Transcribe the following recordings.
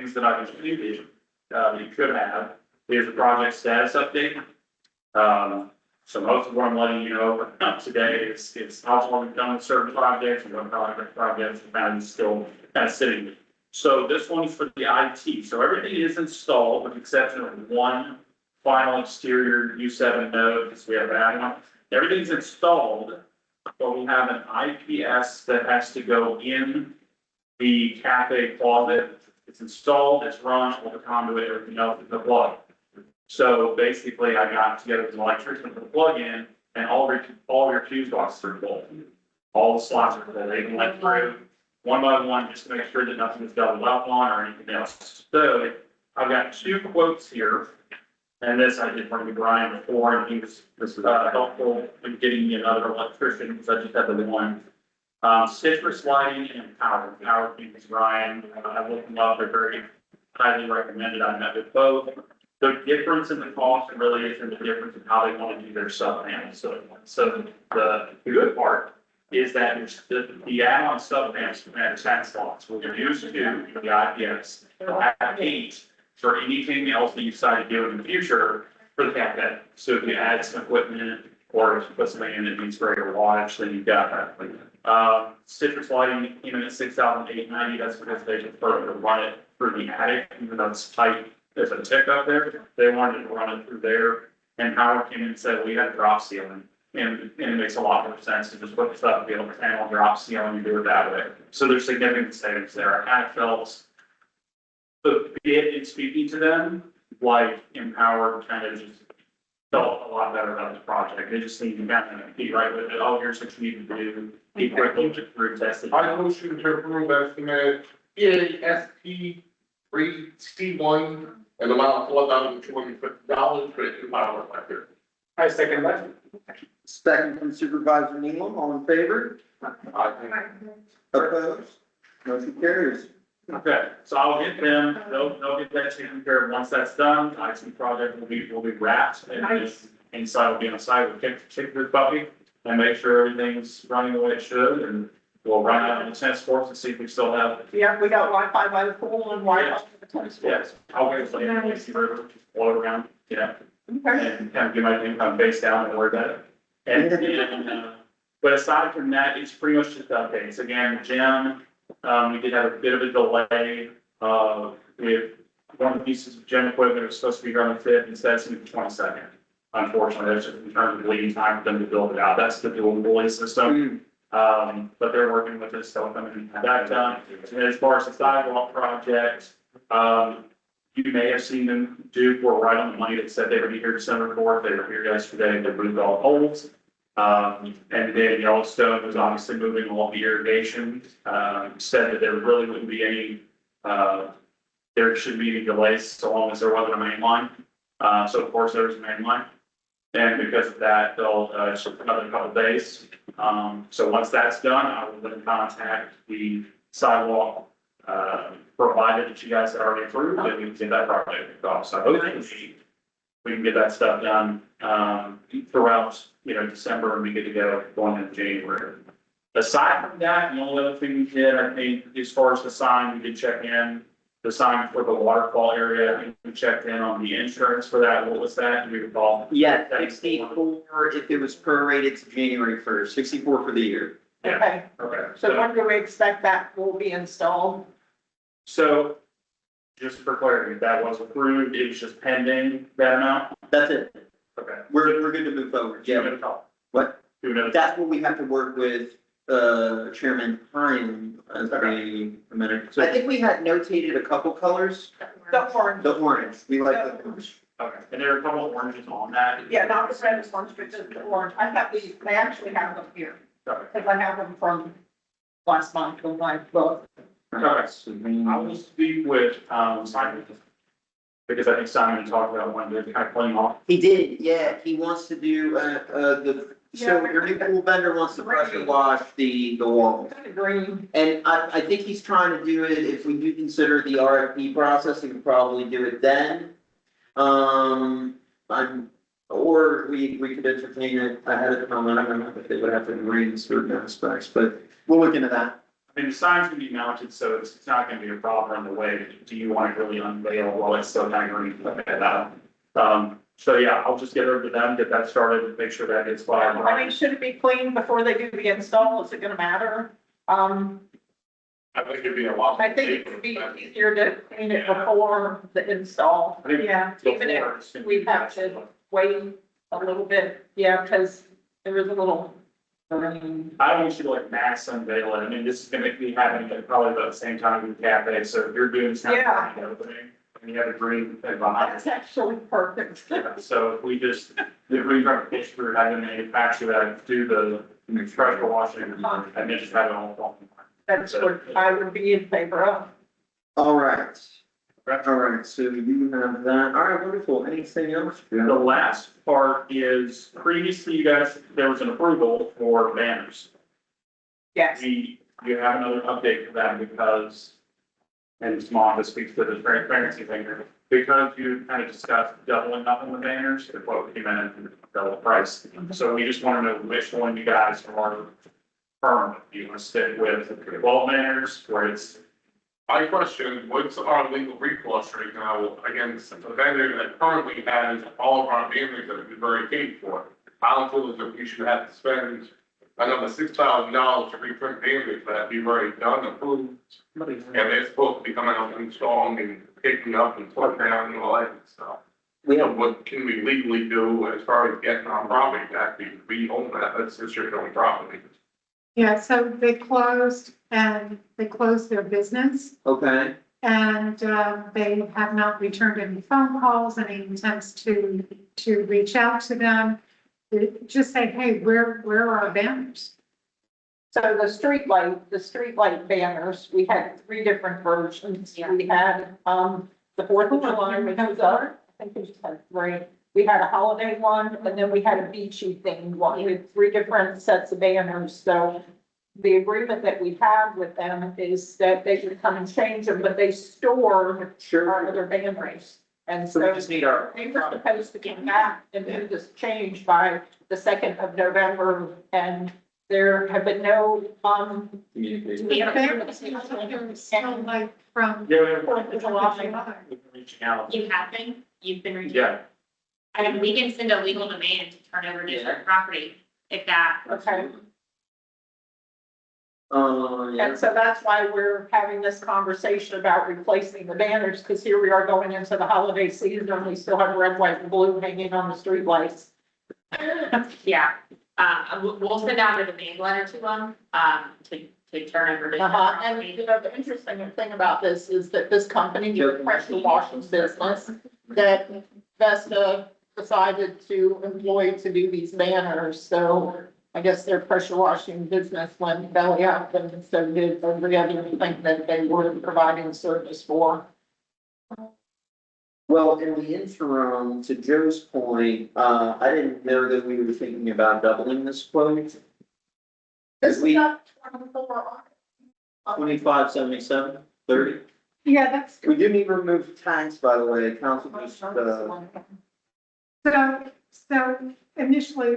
things that I've included, that you could have, is a project status update. So most of what I'm letting you know today is how long we've done with certain projects and what projects are kind of still kind of sitting. So this one's for the IT. So everything is installed with the exception of one final exterior U7 node, because we have that one. Everything's installed, but we have an IPS that has to go in the cafe closet. It's installed, it's run, all the conduit, everything else is the plug. So basically I got together with an electrician to put the plug in, and all your fuse boxes are full. All the slots are full. They can went through one by one just to make sure that nothing is doubled up on or anything else. So I've got two quotes here. And this I did from Brian before, and he was helpful in getting me another electrician because I just had the one. Citrus Lighting and Power. Power is Brian. I looked them up. They're very highly recommended. I met with both. The difference in the cost really is in the difference in how they want to do their sub panels. So the good part is that the add-on sub panels can have 10 slots. We're going to use 2 for the IPS. We'll have 8 for anything else that you decide to do in the future for the cafe. So if you add some equipment or if you put something in that needs greater wattage, then you've got that. Citrus Lighting came in at $6,890. That's because they prefer to run it through the attic, even though it's tight. There's a tick up there. They wanted to run it through there. And Howard came in and said, we had a drop ceiling. And it makes a lot more sense to just put the stuff, be able to panel drop ceiling and do it that way. So there's significant savings there. I kind of felt the bit in speaking to them, like Empowered kind of just felt a lot better about the project. They just need to kind of be right with it. Oh, here's what you need to do. Be quickly through tested. I motion to approve estimate EASP 3C1 and amount of $4,250 for the power electric. I second that. Second from Supervisor Nealon, all in favor? Opposed? Motion carries. Okay, so I'll get them, they'll get that taken care of. Once that's done, the IT project will be wrapped and Nice. inside will be on the site. We'll check this puppy and make sure everything's running the way it should, and we'll run out on the tennis courts and see if we still have it. Yeah, we got Wi-Fi by the pool and Wi-Fi for the tennis court. Yes, I'll go play in the Lazy River, just float around, yeah, Okay. and kind of get my thing, kind of face down and worry about it. And, but aside from that, it's pretty much just updates. Again, gym, we did have a bit of a delay, with one of the pieces of gym equipment that was supposed to be here on the 5th, instead it's going to be the 22nd. Unfortunately, that's just in terms of lead time for them to build it out. That's the dual bully system. But they're working with us, so come and have that done. And as far as the sidewalk project, you may have seen them do, we're right on the money. They said they would be here December 4th. They were here yesterday. They moved all the holes. And then Yellowstone was obviously moving along the irrigation, said that there really wouldn't be any, there shouldn't be any delays so long as there wasn't a main line. So of course there was a main line. And because of that, they'll, another couple of days. So once that's done, I will then contact the sidewalk, provided that you guys had already approved, and we can get that project kicked off. So hopefully we can get that stuff done, throughout, December, and we get to go going into January. Aside from that, the only other thing we did, I think, as far as the sign, we did check in the sign for the waterfall area. I think we checked in on the insurance for that. What was that? Do you recall? Yeah, 64 if it was prorated to January 1st, 64 for the year. Okay, Okay. so when do we expect that will be installed? So, just for clarity, that was approved, it was just pending that amount? That's it. Okay. We're good to move forward. Yeah. What? Do another. That's what we have to work with, Chairman Pine as a minute. I think we had notated a couple colors. The orange. The orange, we like the orange. Okay, and there are a couple of oranges on that? Yeah, not the red ones, but just the orange. I have these, they actually have them here, Okay. because I have them from last month when I booked. Okay. I will speak with, Simon, because I think Simon talked about one to kind of clean off. He did, yeah, he wants to do, so your new pool vendor wants to pressure wash the walls. Kind of green. And I think he's trying to do it, if we do consider the RFP process, he could probably do it then. Or we could entertain it ahead of time. I don't know if they would have to agree to certain aspects, but we'll look into that. I mean, the signs can be mounted, so it's not gonna be a problem in the way, do you want to really unveil while it's still hanging, look at that. So yeah, I'll just get over to them, get that started, and make sure that gets filed. I mean, should it be cleaned before they do the install? Is it gonna matter? I think it'd be a lot. I think it would be easier to clean it before the install. I think Yeah, even if before it's gonna we be have to wait a little bit, yeah, because there is a little. I don't want you to like mass unveil it. I mean, this is gonna be happening at probably about the same time with the cafe, so if you're doing this kind Yeah. of grand opening, and you have a green thing behind That's it. actually perfect. Yeah, so if we just, if we try to push through having a manufacturer that do the pressure washing, and then just have it all. That's what I would be in favor of. All right. All right, so you have that. All right, wonderful. Anything else? The last part is previously you guys, there was an approval for banners. Yes. You have another update for that because, and Mr. Moffett speaks to the transparency thing here, because you kind of discussed doubling up on the banners, the quote came in and double the price. So we just want to know which one you guys are firm. Do you want to stick with the 12 banners where it's, My question, what's our legal recourse right now against the vendor that currently has all of our banners that we've already paid for? I don't feel as if we should have to spend another $6,000 to reprint banners that we've already done, approved. And they're supposed to be coming out and installing and picking up and putting down and all that stuff. We So have, what can we legally do as far as getting our property back? We own that, that's just your own property. Yeah, so they closed their business okay, and they have not returned any phone calls, any attempts to reach out to them. Just say, hey, where are our banners? So the streetlight banners, we had 3 different versions. We had, the 4th of July, which was I think we just had 3. We had a holiday one, and then we had a beachy themed one with 3 different sets of banners. So the agreement that we have with them is that they would come and change them, but they store sure. our other banners. And So we so just need our. they were supposed to come back and do this change by the 2nd of November, and there have been no, Communication. The banners are still like from yeah, Fourth of July. we're reaching out. You have been, you've been reaching. Yeah, I mean, we can send a legal demand to turn over district property if that. okay. Yeah. And so that's why we're having this conversation about replacing the banners, because here we are going into the holiday season, and we still have red, white, and blue hanging on the streetlights. Yeah, we'll send out a demand letter to them, to turn over district And property. you know, the interesting thing about this is that this company, is a pressure washing business, that Vesta decided to employ to do these banners, so I guess their pressure washing business went belly up, and so did every other thing that they were providing service for. Well, in the interim, to Joe's point, I didn't know that we were thinking about doubling this quote. This is We- not 24 on. 2577 30. Yeah, that's, We do need to remove tax, by the way, council just, so initially,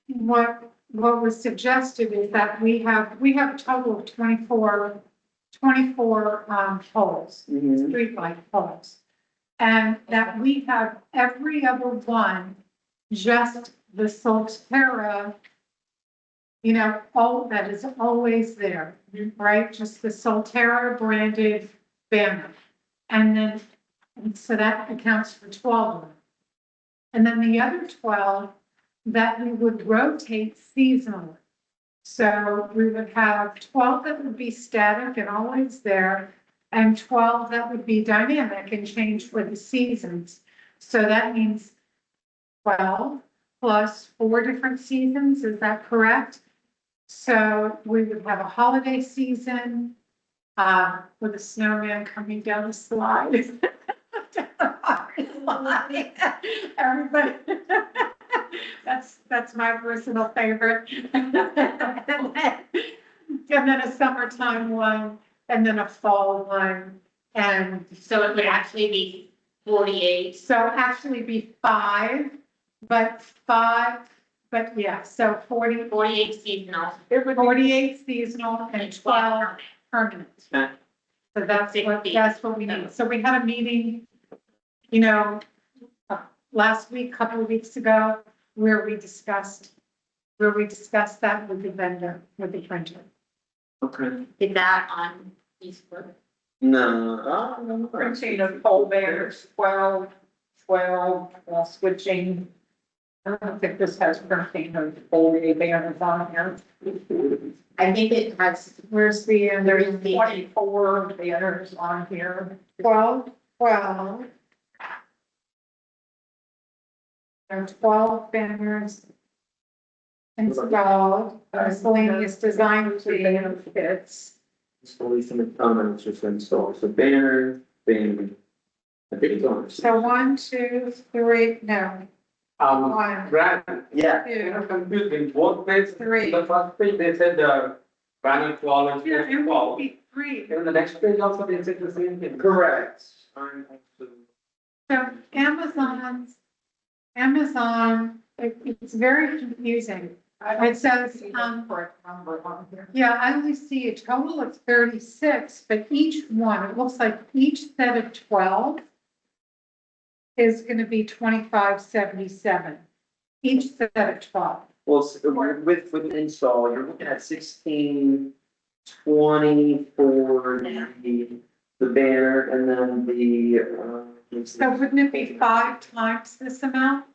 what was suggested is that we have a total of 24 poles, streetlight poles. And that we have every other one, just the Solterra, you know, all that is always there, right? Just the Solterra branded banner. And then, so that accounts for 12 of them. And then the other 12 that we would rotate seasonally. So we would have 12 that would be static and always there, and 12 that would be dynamic and change for the seasons. So that means 12 plus 4 different seasons, is that correct? So we would have a holiday season with a snowman coming down the slide. Everybody, that's my personal favorite. And then a summertime one, and then a fall one, and So it would actually be 48. so actually be 5, but yeah, so 48 seasonal. seasonal and 12 permanent. Okay. So that's what we need. So we had a meeting, last week, couple of weeks ago, where we discussed that with the vendor, with the printer. Okay. Did that on Facebook. No, Printing of pole banners, 12, switching. I don't think this has printing of pole banners on here. I think it has, Where's the, There's 24 banners on here. 12. There are 12 banners installed, miscellaneous design kits. installation of comments just installed, so banner, banner. I think it's on. So 1, 2, 3, no, 1, Brad, Yeah, 2, confused in both places. 3. The first page, they said the banner 12 and Yeah, space it will 12. be 3. And the next page also, they said the same thing. correct. So Amazon, it's very confusing. It says, Correct number on here. yeah, I only see a total of 36, but each one, it looks like each set of 12 is gonna be 25.77. Each set of 12. Well, with install, you're looking at 1620 for the banner and then So wouldn't it be 5 times this amount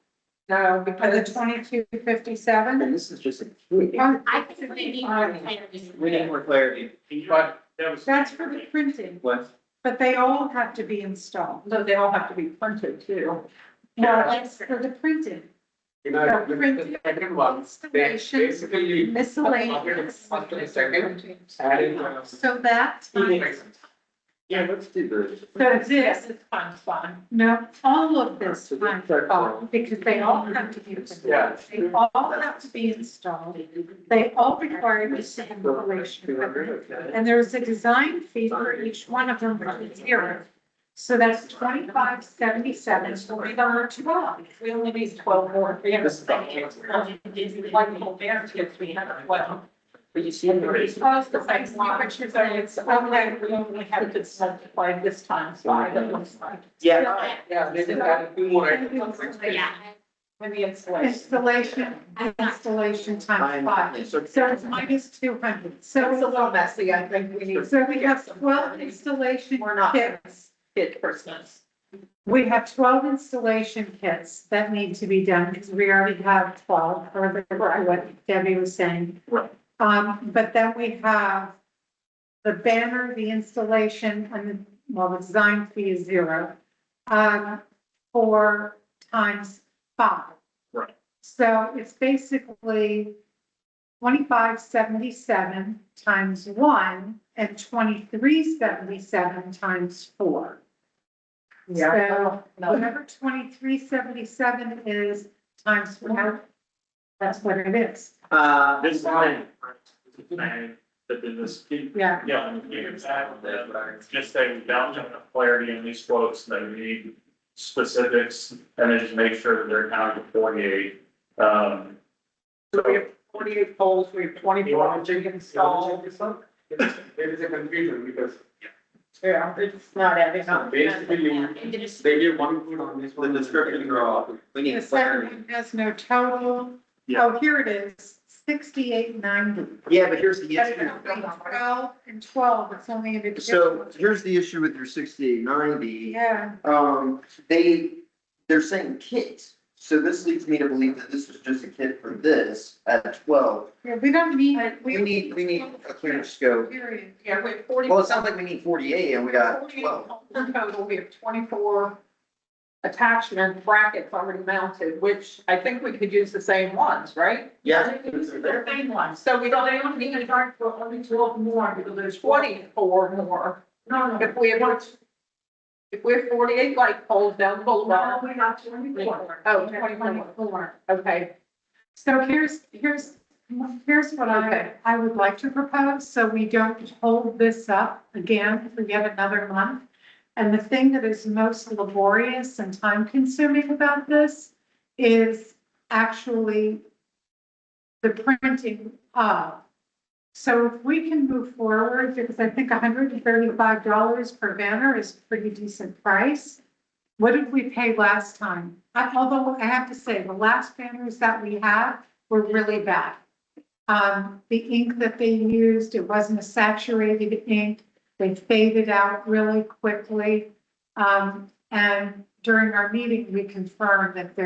No, for the because 2257? and this is just a key. I think we need more clarity. We need more clarity. But That was. That's for the printing, What? but they all have to be installed. so they all have to be printed too. Well, that's for the printing. You know, So the printing, second one, they installation, basically miscellaneous. first and second, adding. So that, Yeah, let's do this. so this, This is fun. no, all of this times 5, because they all have to be installed. Yeah. They all have to be installed. They all require the same installation. And there's a design fee for each one of them, from 0. So that's 25.77 for the 12. We only need 12 more banners. This is Like the whole banner kits, we have 12. But you see, It's cost the same one, so it's, okay, we only have to multiply this times 5, it looks like. yeah, Yeah, they just added 2 more items. Yeah. Maybe installation. Installation times 5. So So it's minus 200. So it's a So, little messy, I think we need. so we have 12 installation We're not kits. hit Christmas. We have 12 installation kits that need to be done because we already have 12, or what Debbie was saying. Right. But then we have the banner, the installation, and the design fee is 0. 4 times 5. Right. So it's basically 25.77 times 1 and 23.77 times 4. So whatever 23.77 is times 4, that's what it is. This is planning. This is planning, but then this. Yeah. Yeah, just say we don't have enough clarity in these quotes, that we need specifics, and then just make sure that they're counted to 48. So we have 48 poles, we have 24 installed. There is a confusion because Yeah, it's not adding up. basically, they give one food on this the one. description draw, we The need second clarity. one has no total. Yeah. Oh, here it is, 68.90. Yeah, but here's the But it's issue. only 12 and 12, it's only an additional. So here's the issue with your 6890. Yeah, They're saying kit. So this leads me to believe that this was just a kit for this at 12. yeah, we don't need. We need a clear scope. Period. Yeah, we have 40. Well, it sounds like we need 48 and we got 48 12. total, we have 24 attachment brackets already mounted, which I think we could use the same ones, right? Yeah. The same ones, so we don't, they don't need to charge for only 12 more, because there's 24 more. No, if we have 48 light poles down below. No, we got 24. Oh, 24, okay. So here's what I would like to propose, so we don't hold this up again for yet another month. And the thing that is most laborious and time consuming about this is actually the printing of. So if we can move forward, because I think $135 per banner is a pretty decent price. What did we pay last time? Although I have to say, the last banners that we had were really bad. The ink that they used, it wasn't a saturated ink. They faded out really quickly. And during our meeting, we confirmed that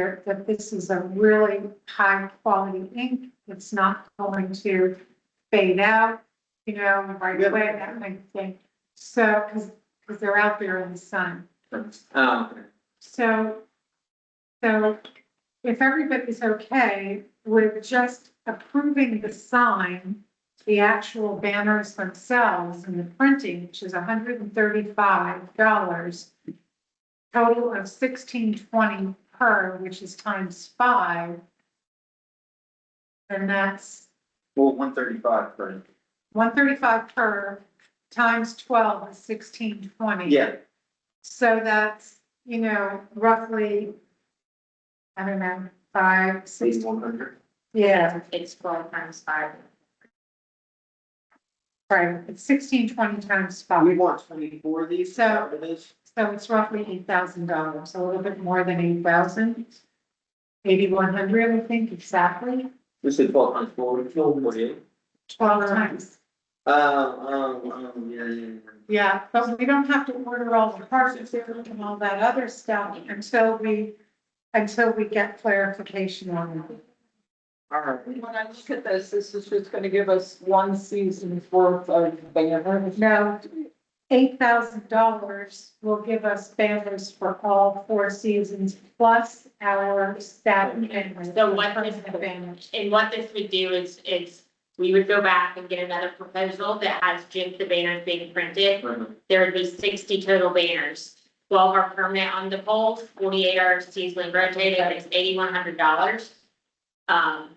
this is a really high quality ink. It's not going to fade out, right away, that kind of thing. So, because they're out there in the sun. So if everybody's okay with just approving the sign, the actual banners themselves and the printing, which is $135, total of $16.20 per, which is times 5. And that's Well, 135 per. 135 per times 12 is 1620. Yeah, So that's, roughly, I don't know, 5, 6, 100. yeah, It's 12 times 5. right, it's 1620 times We 5. want 24 of these. So- is that what it is? So it's roughly $8,000, a little bit more than 8,000. 8,100, I think, exactly. We said 12 times 4, 48. 12 times. Yeah. Yeah, but we don't have to order all the parts and all that other stuff until we get clarification on it. All right. When I look at this is just gonna give us one season's worth of banners. No, $8,000 will give us banners for all 4 seasons, plus our staff banners. So what is the banners? And what this would do is we would go back and get another proposal that has just the banners being printed. There would be 60 total banners. 12 are permanent on the poles, 48 are seasonally rotated, it's $8,100.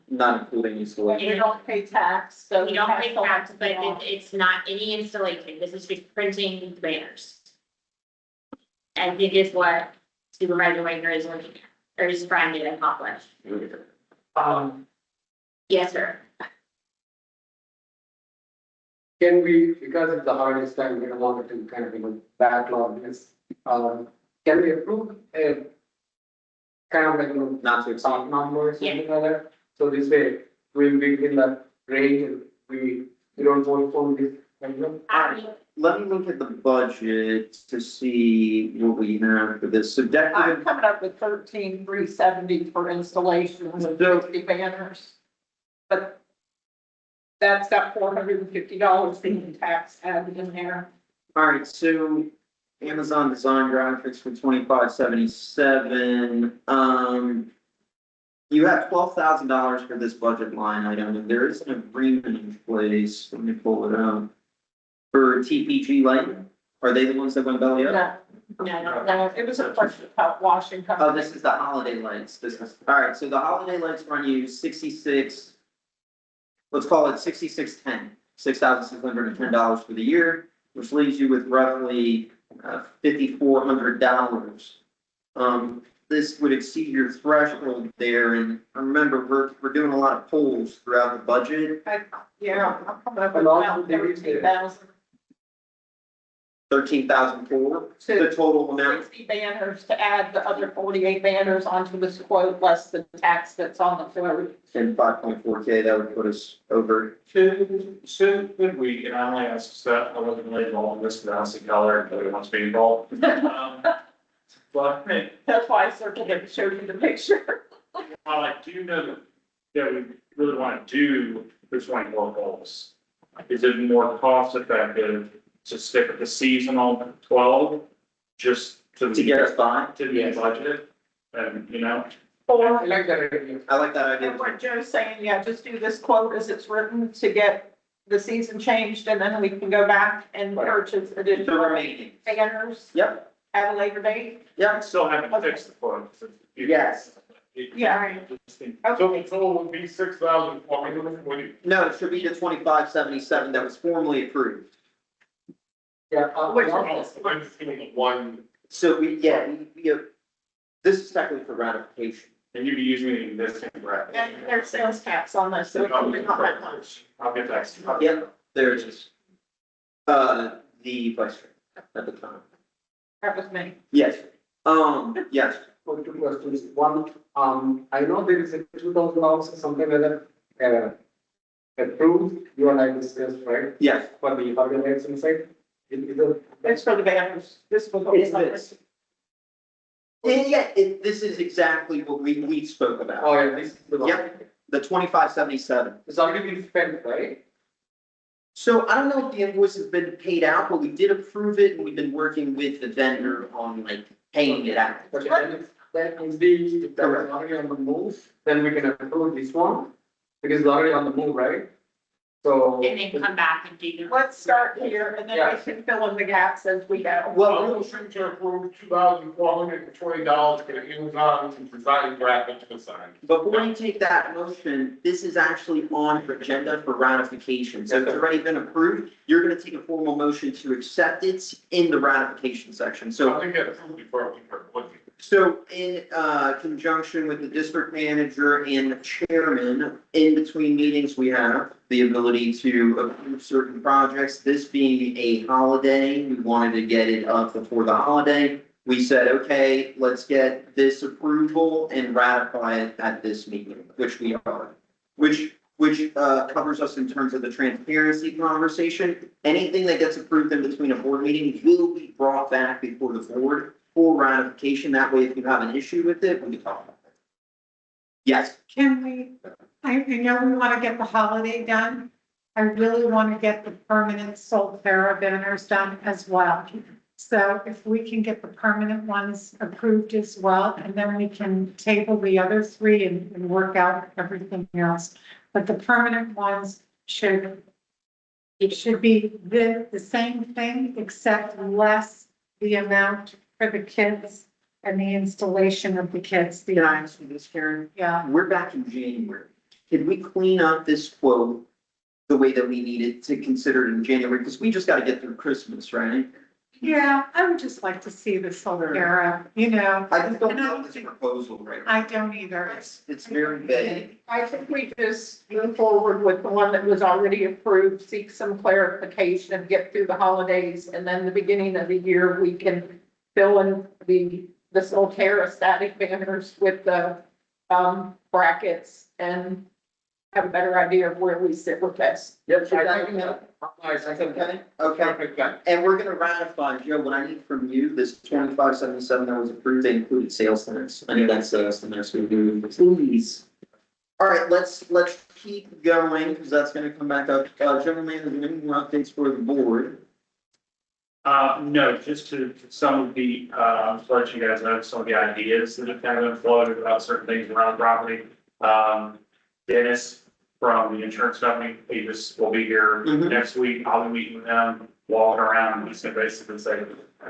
Not including installation. We don't pay tax, so. We don't pay tax, but it. it's not any installation, this is just printing the banners. And it is what Supervisor Wagner is looking at, or is trying to accomplish. Yes, sir. Can we, because it's the hardest time, we don't want it to kind of, backlog this, can we approve a kind of Not to exceed. top number or something like that? So this way, we'll be in the range and we don't vote for this. Let me look at the budget to see what we have for this. So I'm decorative, coming up with 13,370 for installation of 50 banners. But that's got $450 being tax added in there. all right, so Amazon Design Graphics for 2577. You have $12,000 for this budget line item, and there is an agreement in place. Let me pull it out. For TPG Lighting, are they the ones that went belly up? No, it was a question about Washington. Oh, this is the holiday lights. This is, all right, so the holiday lights run you 66, let's call it 6610, $6,610 for the year, which leaves you with roughly $5,400. This would exceed your threshold there, and remember, we're doing a lot of polls throughout the budget. Yeah, I'm coming up with And also about there is a- 13,000. 13,004, the total amount. 60 banners to add the other 48 banners onto this quote, less the tax that's on the float. And 5.4K, that would put us over. Should we, and I only asked Seth, I wasn't really involved in this, because I don't see color, but it wants to be involved. But, That's why I circled it, and showed you the picture. while I do know that we really want to do the 24 poles, is it more cost effective to stick with the seasonal 12, just to To get us by? to the budget? And, I Or, like that idea. I like that idea. what Joe's saying, yeah, just do this quote as it's written to get the season changed, and then we can go back and purchase The additional remaining. banners Yep, at a later date. yep. still haven't fixed the quote. Yes. Yeah. So the total would be 6,400. No, it should be the 2577 that was formally approved. Yeah. Which I'm just doing one. So we, this is technically for ratification. And you'd be using the existing bracket. And there's sales tax on this, so it's only not that much. I'll get that. Yep, there it is. The vice chair at the time. That was me. Yes, yes, For two questions, one, I know there is a $2,000 or something like that, approved, you and I discussed, right, yes. for the holidays inside? It's for the banners. This was. It's this. This is exactly what we spoke about. Oh, yeah, this is the one. Yep, the 2577. It's already been spent, right? So I don't know if the invoice has been paid out, but we did approve it and we've been working with the vendor on like paying it out. Okay, then if if that is already on the move, then we can approve this one, because it's already on the move, right? So. And then come back and do the. Let's start here and then we can fill in the gaps as we go. Well, motion to approve $2,420 for the Amazon design graphic design. Before you take that motion, this is actually on your agenda for ratification. So it's already been approved. You're gonna take a formal motion to accept it in the ratification section. So I think that's before we were looking. So in conjunction with the district manager and the chairman, in between meetings, we have the ability to approve certain projects. This being a holiday, we wanted to get it up before the holiday. We said, okay, let's get this approval and ratify it at this meeting, which we are. Which covers us in terms of the transparency conversation. Anything that gets approved in between a board meeting will be brought back before the board for ratification. That way, if you have an issue with it, we can talk about it. Yes, Can we, I know we want to get the holiday done. I really want to get the permanent Solterra banners done as well. So if we can get the permanent ones approved as well, and then we can table the other three and work out everything else. But the permanent ones should be the same thing, except less the amount for the kids and the installation of the kids. can I ask you this, Karen? Yeah, We're back in January. Can we clean up this quote the way that we need it to consider it in January? Because we just got to get through Christmas, right? yeah, I would just like to see the Solterra, you know. I just don't And I know don't this think- proposal right now. I don't either. It's very vague. I think we just move forward with the one that was already approved, seek some clarification, get through the holidays, and then the beginning of the year, we can fill in the Solterra static banners with the, brackets and have a better idea of where we sit with this. Yep, Is that enough? I second that. Okay, okay. Perfect, then. And we're gonna ratify, Joe, what I need from you, this 2577 that was approved, they included sales tax. I need that sales tax, we do, please. All right, let's keep going, because that's gonna come back up. General manager, any more updates for the board? No, just to some of the, just to let you guys know some of the ideas that have kind of floated about certain things around the property. Dennis from the insurance company, he just will be here Mhm. next week. I'll be meeting with him, walking around, he's gonna basically say,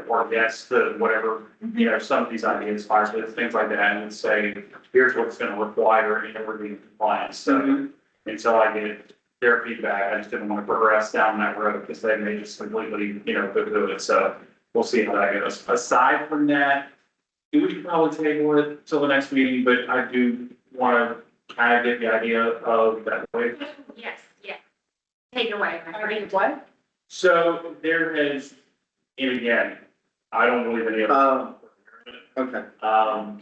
or yes to whatever, you know, some of these ideas, fire splits, things like that, and say, here's what's gonna require in order to be in compliance. So until I get their feedback, I just didn't want to progress down that road because they may just completely, you know, do it. So we'll see how that goes. Aside from that, we could probably table it till the next meeting, but I do want to kind of get the idea of that way. Yes, yeah. Take it away. I mean, what? So there has, and again, I don't believe any of Okay,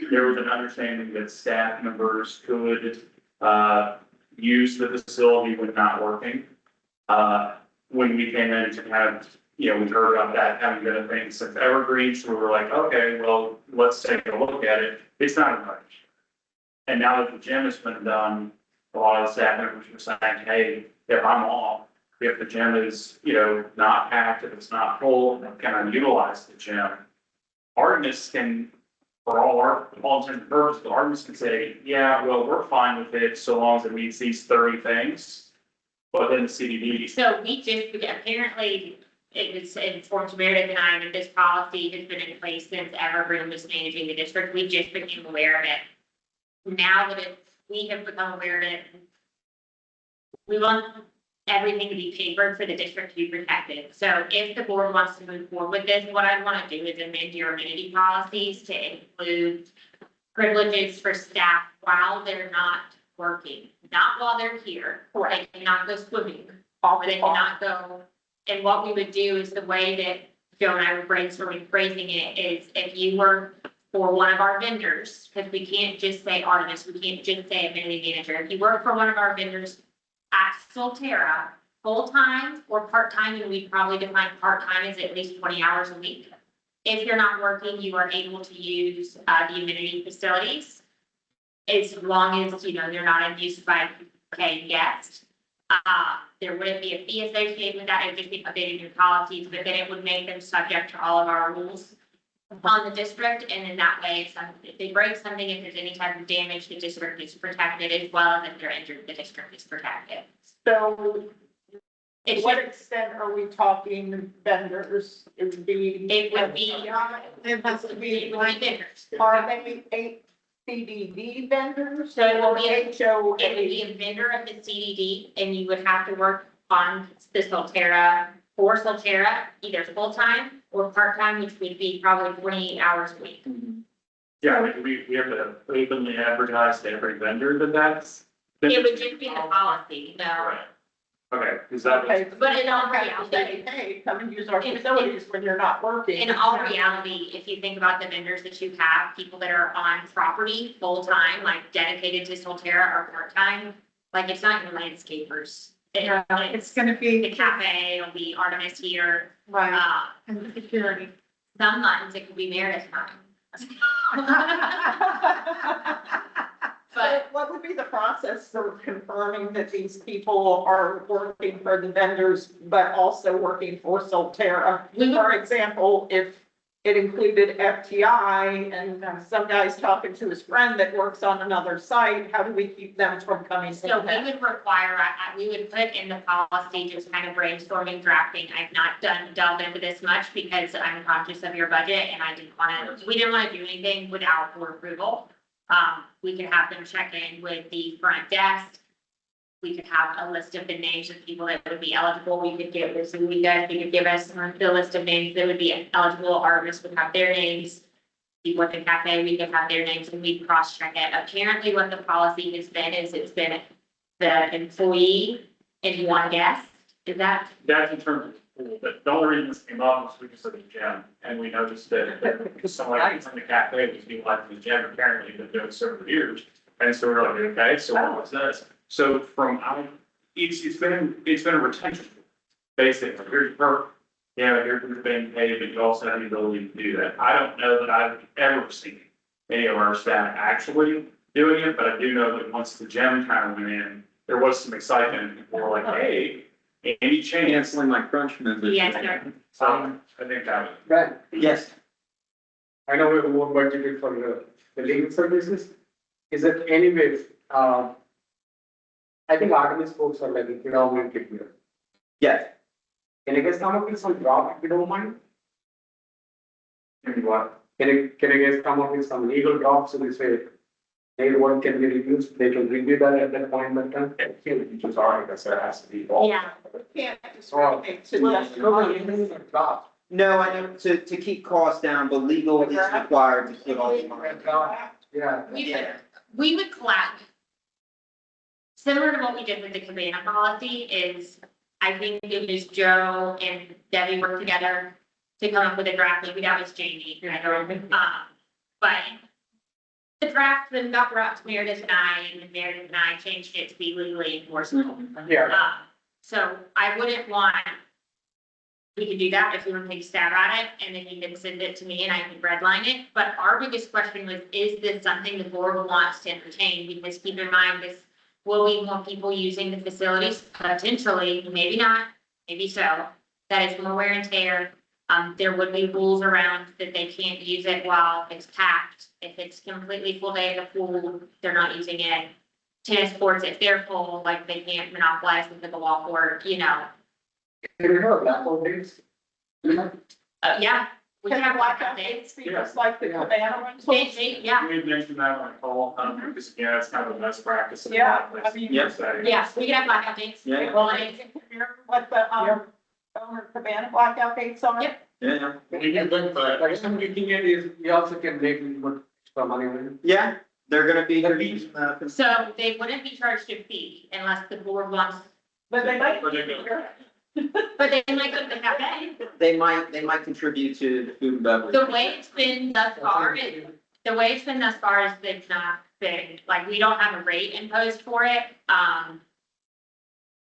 there was an understanding that staff members could, use the facility when not working. When we came in to kind of, you know, we heard about that having been a thing since Evergreen, so we were like, okay, well, let's take a look at it. It's not a much. And now that the gym has been done, a lot of the staff members were saying, hey, if I'm off, if the gym is, you know, not packed, if it's not full, can I utilize the gym? Artemis can, for all intents and purposes, Artemis can say, yeah, well, we're fine with it so long as it meets these 30 things. But then the CDD, So we just, apparently, it was informed to Meredith and I that this policy has been in place since Evergreen was managing the district. We just became aware of it. Now that we have become aware of it, we want everything to be papered for the district to be protected. So if the board wants to move forward with this, what I want to do is amend your amenity policies to include privileges for staff while they're not working, not while they're here. They cannot go swimming, or they cannot go. And what we would do is the way that Joe and I were brainstorming phrasing it is if you were for one of our vendors, because we can't just say Artemis, we can't just say amenity manager. If you work for one of our vendors at Solterra, full-time or part-time, and we probably define part-time as at least 20 hours a week. If you're not working, you are able to use the amenity facilities. As long as, they're not in use by paying guests. There wouldn't be a fee associated with that, it would just be updating your policies, but then it would make them subject to all of our rules on the district, and in that way, if they break something, if there's any type of damage, the district is protected, as well as if they're injured, the district is protected. So to It what should, extent are we talking vendors? It would be. it would be, It has to be like, vendors. Are they CDD vendors? So it will be a- HOA? It would be a vendor of the CDD, and you would have to work on the Solterra, for Solterra, either full-time or part-time, which would be probably 28 hours a week. Yeah, we have to openly advertise to every vendor that's. It would just be the policy, no. Right. Okay, is that? Okay. But in all Say, reality, hey, come and use our facilities when you're not working. in all reality, if you think about the vendors that you have, people that are on property full-time, like dedicated to Solterra or part-time, like it's not your landscapers. it's It's gonna the be, cafe, it'll be Artemis here, right, and security. some months it could be Meredith time. But what would be the process for confirming that these people are working for the vendors, but also working for Solterra? For example, if it included FTI and some guy's talking to his friend that works on another site, how do we keep them from coming? So we would require, we would put in the policy, just kind of brainstorming, drafting. I've not delved into this much because I'm conscious of your budget and we didn't want to do anything without board approval. We could have them check in with the front desk. We could have a list of the names of people that would be eligible. We could give this, we could give us the list of names that would be eligible. Artemis would have their names. People at the cafe, we could have their names and we cross-check it. Apparently what the policy has been is it's been the employee and one guest. Is that? That's in terms of, pool, but the only reason this came up was because of the gym, and we noticed that someone from the cafe was utilizing the gym, apparently been doing several years. And so we're like, okay, so what was this? So it's been a retention, basically, here's per, here's who's being paid, but you also have the ability to do that. I don't know that I've ever seen any of our staff actually doing it, but I do know that once the gym kind of went in, there was some excitement, people were like, hey, any chance? Canceling my crunch membership. Yes, sir. So I think that, Right, Yes, I know we're more budgeted for the legal services. Is it anyways, I think Artemis folks are like predominantly here. yes. Can I get some of this on drop if you don't mind? maybe what? Can I get some of this some legal drops in this way? Their work can be reduced, they can review that at that point in time. Which is already, that's, that has to be all. Yeah. Can't discriminate to just. Drop. No, I know, to keep costs down, but legal is required to put all the money. Yeah. We would collect. Similar to what we did with the cabana policy is, I think it was Joe and Debbie worked together to come up with a draft, maybe that was Jamie, I don't, but the draft then got brought to Meredith and I changed it to be legally enforceable. Yeah. So I wouldn't want, we could do that if you want to take a stab at it, and then you can send it to me and I can redline it. But our biggest question was, is this something the board wants to entertain? Because keep in mind, this, will we want people using the facilities? Potentially, maybe not, maybe so. That is more wear and tear. There would be rules around that they can't use it while it's packed. If it's completely full day at the pool, they're not using it. Tennis courts, if they're full, like they can't monopolize the pickleball court, Can you have blackout days? yeah. We Can can have blackout blackout days. dates be just like the cabana rentals? Yeah, We had mentioned that on the call, because again, it's kind of a best practice. Yeah, I mean. Yep. yes, we can have blackout dates. Yeah. Well, What the, owner cabana blackout dates are? Yep. Yeah, We can look for that. Like some thing is, we also can make, but extra money on Yeah, they're gonna be. So they wouldn't be charged a fee unless the board wants, But they might. but they might go to the cafe. They might contribute to the food and beverage. The way it's been thus far, is they've not been, like, we don't have a rate imposed for it,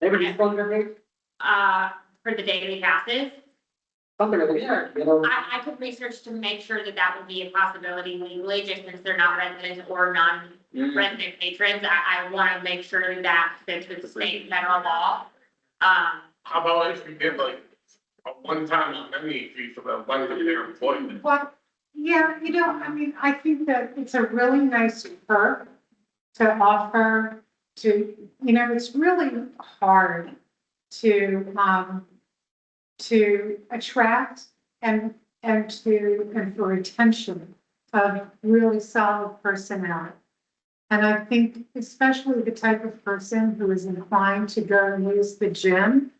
Maybe just one rate, for the daily passes. something like that, you know. I could research to make sure that that would be a possibility legally, just since they're not residents or non-resident patrons. I want to make sure that that fits with state and federal law. How about if we give like a one-time amenity fee for the length of their employment? Well, yeah, I mean, I think that it's a really nice perk to offer to, it's really hard to attract and for retention of really solid personnel. And I think especially the type of person who is inclined to go and use the gym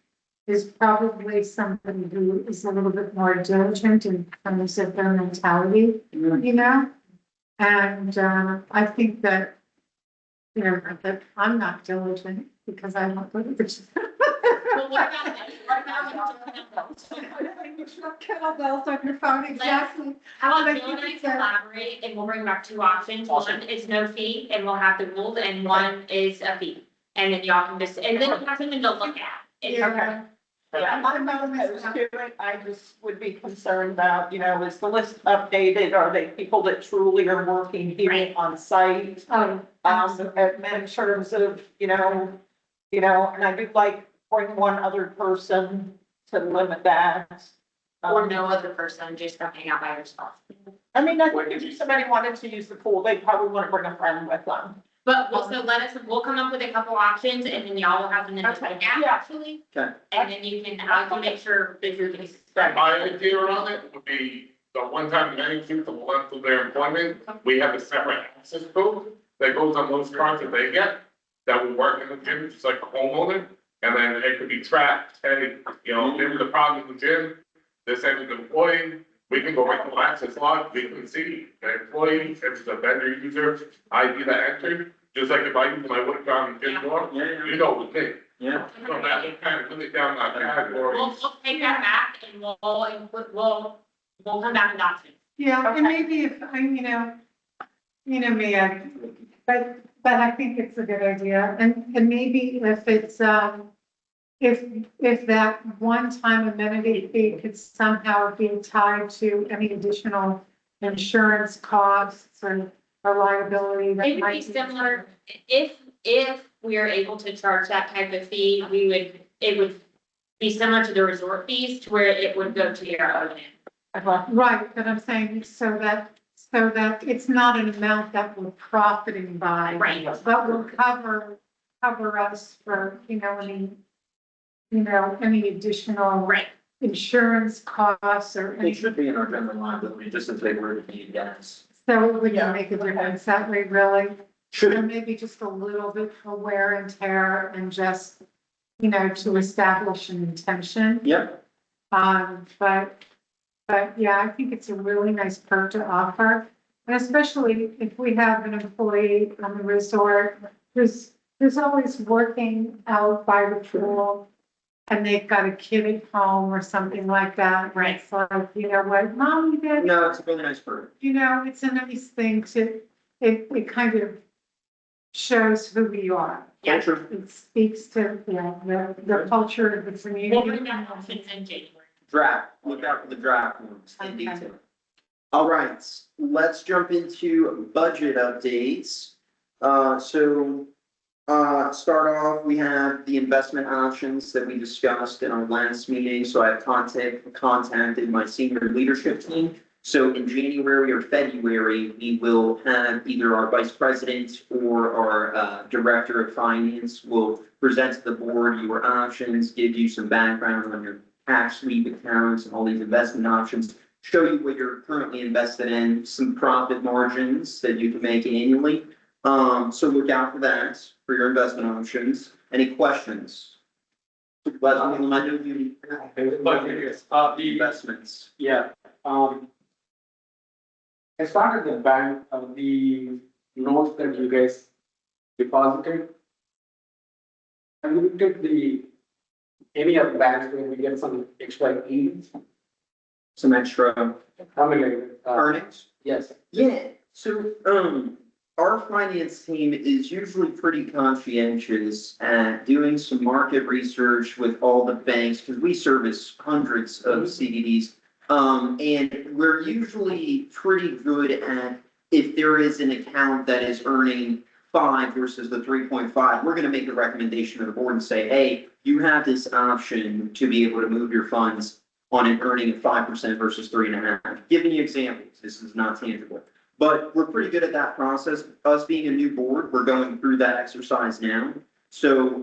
is probably somebody who is a little bit more diligent in terms of their mentality, And I think that, that I'm not diligent because I don't go to the gym. Well, what about this? What about Kettlebells on your phone, exactly. how about Jill and I collaborate and we'll bring back two options. One is no fee and we'll have the rules, and one is a fee. And then y'all can just, and then you have something to look at. Yeah. Yeah, I'm not opposed to it. I just would be concerned about, is the list updated? Are they people that truly are working here Right. on site? In terms of, and I do like bring one other person to limit that. Or no other person, just come hang out by yourself. I mean, I think if somebody wanted to use the pool, they'd probably want to bring a friend with them. But we'll come up with a couple options and then y'all will have them to look at Yeah. actually. Okay. And then I can make sure that you're. My idea around it would be the one-time amenity fee for the length of their employment. We have a separate access code that goes on those cards that they get, that will work in the gym, just like a homeowner. And then it could be tracked, hey, maybe the problem in the gym, this end of the employee, we can go right to the access log, we can see the employee, if it's a vendor user, ID that entered, just like if I use my wood down the gym door, you know with me. Yeah. So that would kind of limit down that category. We'll take that back and we'll come back and document. Yeah, and maybe if I, but I think it's a good idea. And maybe if it's, if that one-time amenity fee could somehow be tied to any additional insurance costs or liability. that It would might be similar, if we are able to charge that type of fee, it would be similar to the resort fees to where it would go to your own. Right, but I'm saying so that it's not an amount that we're profiting by. Right. But will cover us for, any additional Right. insurance costs or They any, should be in our general liability, just as they were to be against. so it wouldn't Yeah. make a difference that way, really. Or Should, maybe just a little bit for wear and tear and just, to establish an intention. yep, But yeah, I think it's a really nice perk to offer. And especially if we have an employee on the resort who's always working out by the pool and they've got a kid at home or something like that. Right. It's like, what, Mom, Dad, no, it's a really nice bird. it's a nice thing it kind of shows who we are. Yeah. Culture. It speaks to, the culture of the community. We'll bring back options in January. Draft, look out for the draft ones in Okay. detail. All right, let's jump into budget updates. Start off, we have the investment options that we discussed in our last meeting. So I have contacted my senior leadership team. So in January or February, we will have either our vice president or our director of finance will present to the board your options, give you some background on your tax sweep accounts and all these investment options, show you what you're currently invested in, some profit margins that you can make annually. So look out for that, for your investment options. Any questions? But I know you, The investments. yeah, as far as the bank, the notes that you guys deposited, have you looked at any other banks where we get some extra yields? Some extra I mean, like, earnings? yes. Yeah, so, our finance team is usually pretty conscientious at doing some market research with all the banks, because we service hundreds of CDDs. And we're usually pretty good at, if there is an account that is earning 5 versus the 3.5, we're gonna make a recommendation to the board and say, hey, you have this option to be able to move your funds on an earning of 5% versus 3.5. Giving you examples, this is not tangible. But we're pretty good at that process. Us being a new board, we're going through that exercise now. So,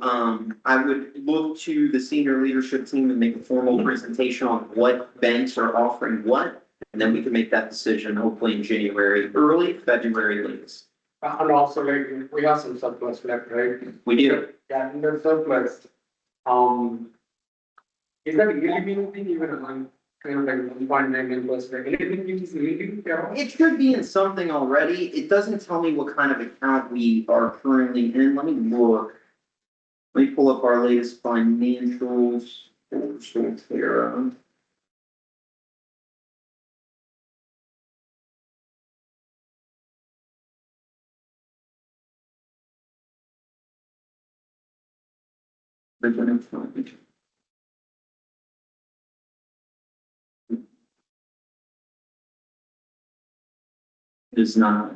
I would look to the senior leadership team and make a formal presentation on what banks are offering what. And then we can make that decision hopefully in January, early February latest. And also like, we have some surplus left, right? We do. Yeah, in the surplus, is that really anything even among kind of like 1.99%, anything which is really, It should be in something already. It doesn't tell me what kind of account we are currently in. Let me look. Let me pull up our latest financials for Solterra. It is not.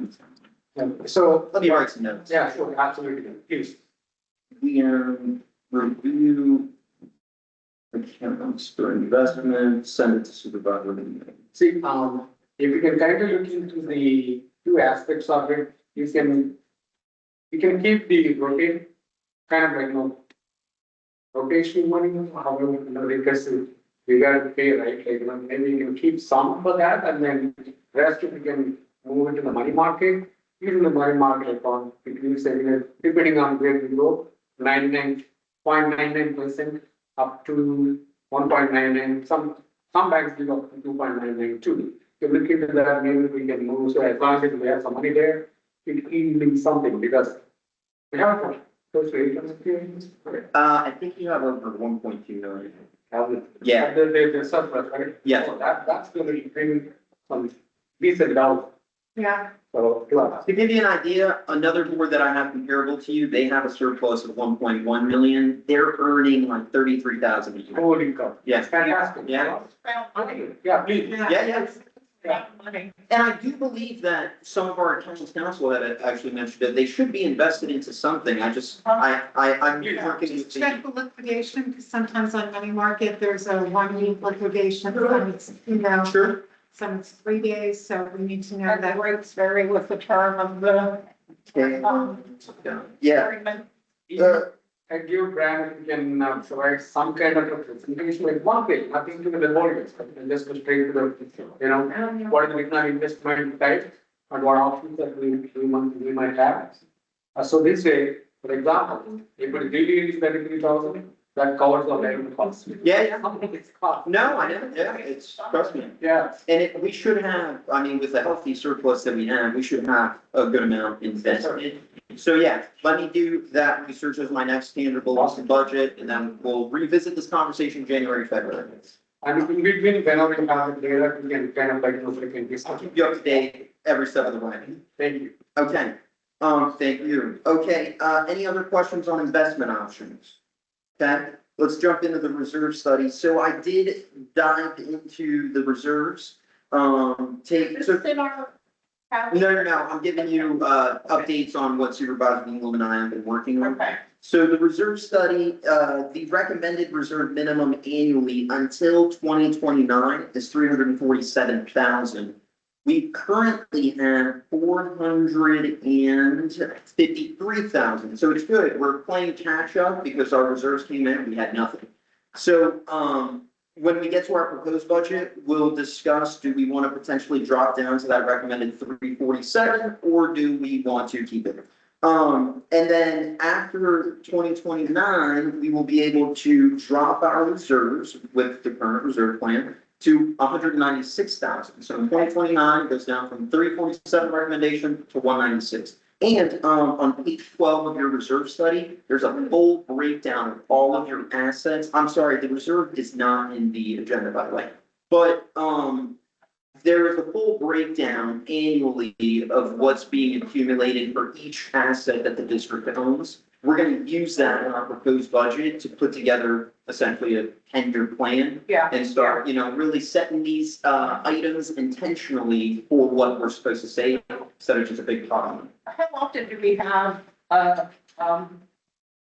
So, Let me write some notes. yeah, sure, absolutely, please. We review accounts for investment, send it to supervisor. See, if you can kind of look into the two aspects of it, you can keep the rotate, kind of like, rotational money, however, because we got to pay, right, like, maybe you can keep some for that, and then rest of you can move into the money market. Even the money market account, it will say, depending on where you go, 99.99% up to 1.99, some banks give up to 2.992. If you look into that, maybe we can move, so as long as we have some money there, it means something, because we have close to 800. I think you have over 1.2 million. Yeah. The surplus, right? Yes. So that's going to bring some decent dollars. Yeah, So, To give you an idea, another board that I have comparable to you, they have a surplus of 1.1 million. They're earning like 33,000 a year. holy cow. Yes. Fantastic. Yeah. Yeah, please. Yeah. Money. And I do believe that some of our accountants council had actually mentioned that they should be invested into something. I'm working with check the liquidation, because sometimes on money market, there's a 1 week liquidation, some it's, Sure. some it's 3 days, so we need to know And the that. rates vary with the term of the, Yeah. agreement. And give brand, you can provide some kind of a presentation like one page, nothing to the volumes, and just go straight to the, what is the return on investment type and what options that we might have. So this way, for example, if it really is 33,000, that covers the labor cost. Yeah. It's cost. No, I know. Yeah, it's, trust me. Yeah. And we should have, I mean, with the healthy surplus that we have, we should have a good amount invested. So yeah, let me do that research as my next tangible budget, and then we'll revisit this conversation January, February. And in between, whenever you have the data, you can kind of like, look at this. I'll keep you up to date every step of the way. Thank you. Okay, thank you. Okay, any other questions on investment options? Okay, let's jump into the reserve study. So I did dive into the reserves. Is this in our? No, I'm giving you, updates on what Supervisor Nealon and I have been working on. Okay. So the reserve study, the recommended reserve minimum annually until 2029 is 347,000. We currently have 453,000, so it's good. We're playing catch up because our reserves came in, we had nothing. So, when we get to our proposed budget, we'll discuss, do we want to potentially drop down to that recommended 347, or do we want to keep it? And then after 2029, we will be able to drop our reserves with the current reserve plan to 196,000. So in 2029, it goes down from 347 recommendation to 196. And, on page 12 of your reserve study, there's a full breakdown of all of your assets. I'm sorry, the reserve is not in the agenda, by the way. But, there is a full breakdown annually of what's being accumulated for each asset that the district owns. We're gonna use that in our proposed budget to put together essentially a 10-year plan Yeah. and start, really setting these, items intentionally for what we're supposed to say, instead of just a big pot on How often do we have,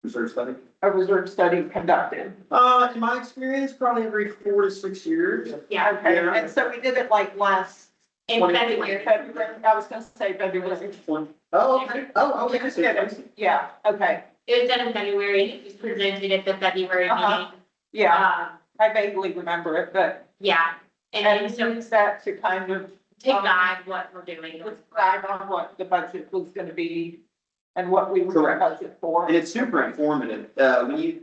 reserve study. a reserve study conducted? In my experience, probably every 4 to 6 years. Yeah, Okay, Yeah. and so we did it like last in February. February, I was gonna say February. Oh, okay. Oh, okay. Yeah, okay, It was done in February, it was presented at the February Uh-huh. meeting. yeah, I vaguely remember it, but, Yeah, and and so use that to kind of to guide what we're doing. describe on what the budget was gonna be and what we were gonna Correct. budget for. And it's super informative. When you,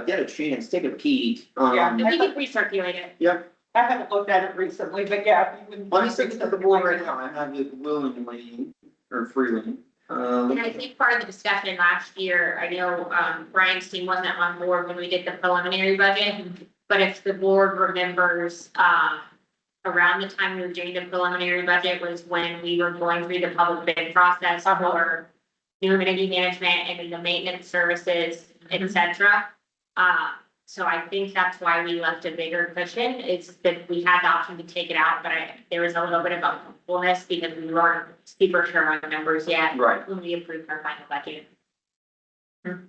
get a chance, take a peek. Yeah. And we can recirculate it. I haven't looked at it recently, but yeah, if you wouldn't. Let me send it to the board right now. I have it willingly or freely. And I think part of the discussion last year, I know, Brian's team wasn't on board when we did the preliminary budget. But if the board remembers, around the time we were doing the preliminary budget was when we were going through the public bid process for new amenity management and then the maintenance services, et cetera. So I think that's why we left a bigger cushion, is that we had the option to take it out, but there was a little bit of uncomfortableness because we weren't super sure on numbers yet Right. when we approved our final budget.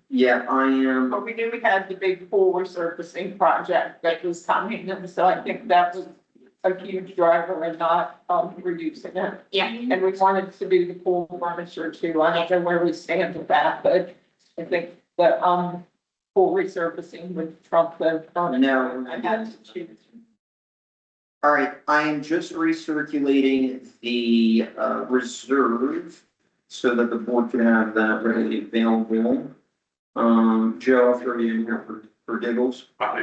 Yeah, I am. But we knew we had the big pool resurfacing project that was coming, and so I think that was a huge driver and not, reducing it. Yeah, And we wanted to do the pool furniture too. I don't know where we stand with that, but I think the, pool resurfacing would trump the. No. I had to choose. All right, I am just recirculating the, reserve so that the board can have that readily available. Joe, I'll throw you in here for giggles. All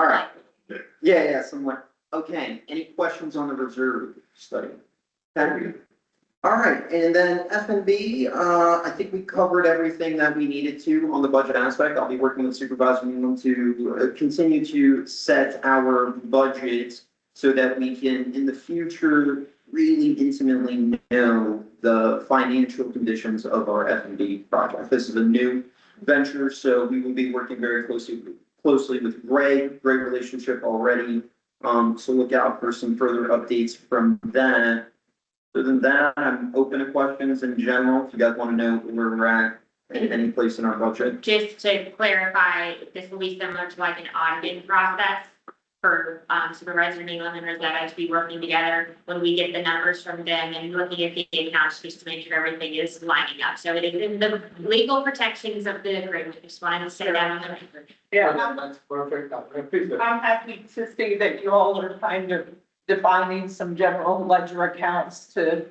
right. Yeah, somewhat. Okay, any questions on the reserve study? Okay. All right, and then F&B, I think we covered everything that we needed to on the budget aspect. I'll be working with Supervisor Newland to continue to set our budget so that we can, in the future, really intimately know the financial conditions of our F&B project. This is a new venture, so we will be working very closely with Greg, great relationship already. So look out for some further updates from that. Other than that, I'm open to questions in general. If you guys want to know where we're at any place in our budget. just to clarify, this will be similar to like an auditing process for Supervisor Nealon and Rosetta to be working together when we get the numbers from them and looking at the accounts just to make sure everything is lining up. So it is in the legal protections of the agreement. Just wanted to say that on the record. Yeah, That's perfect. I appreciate it. I'm happy to see that you all are kind of defining some general ledger accounts to,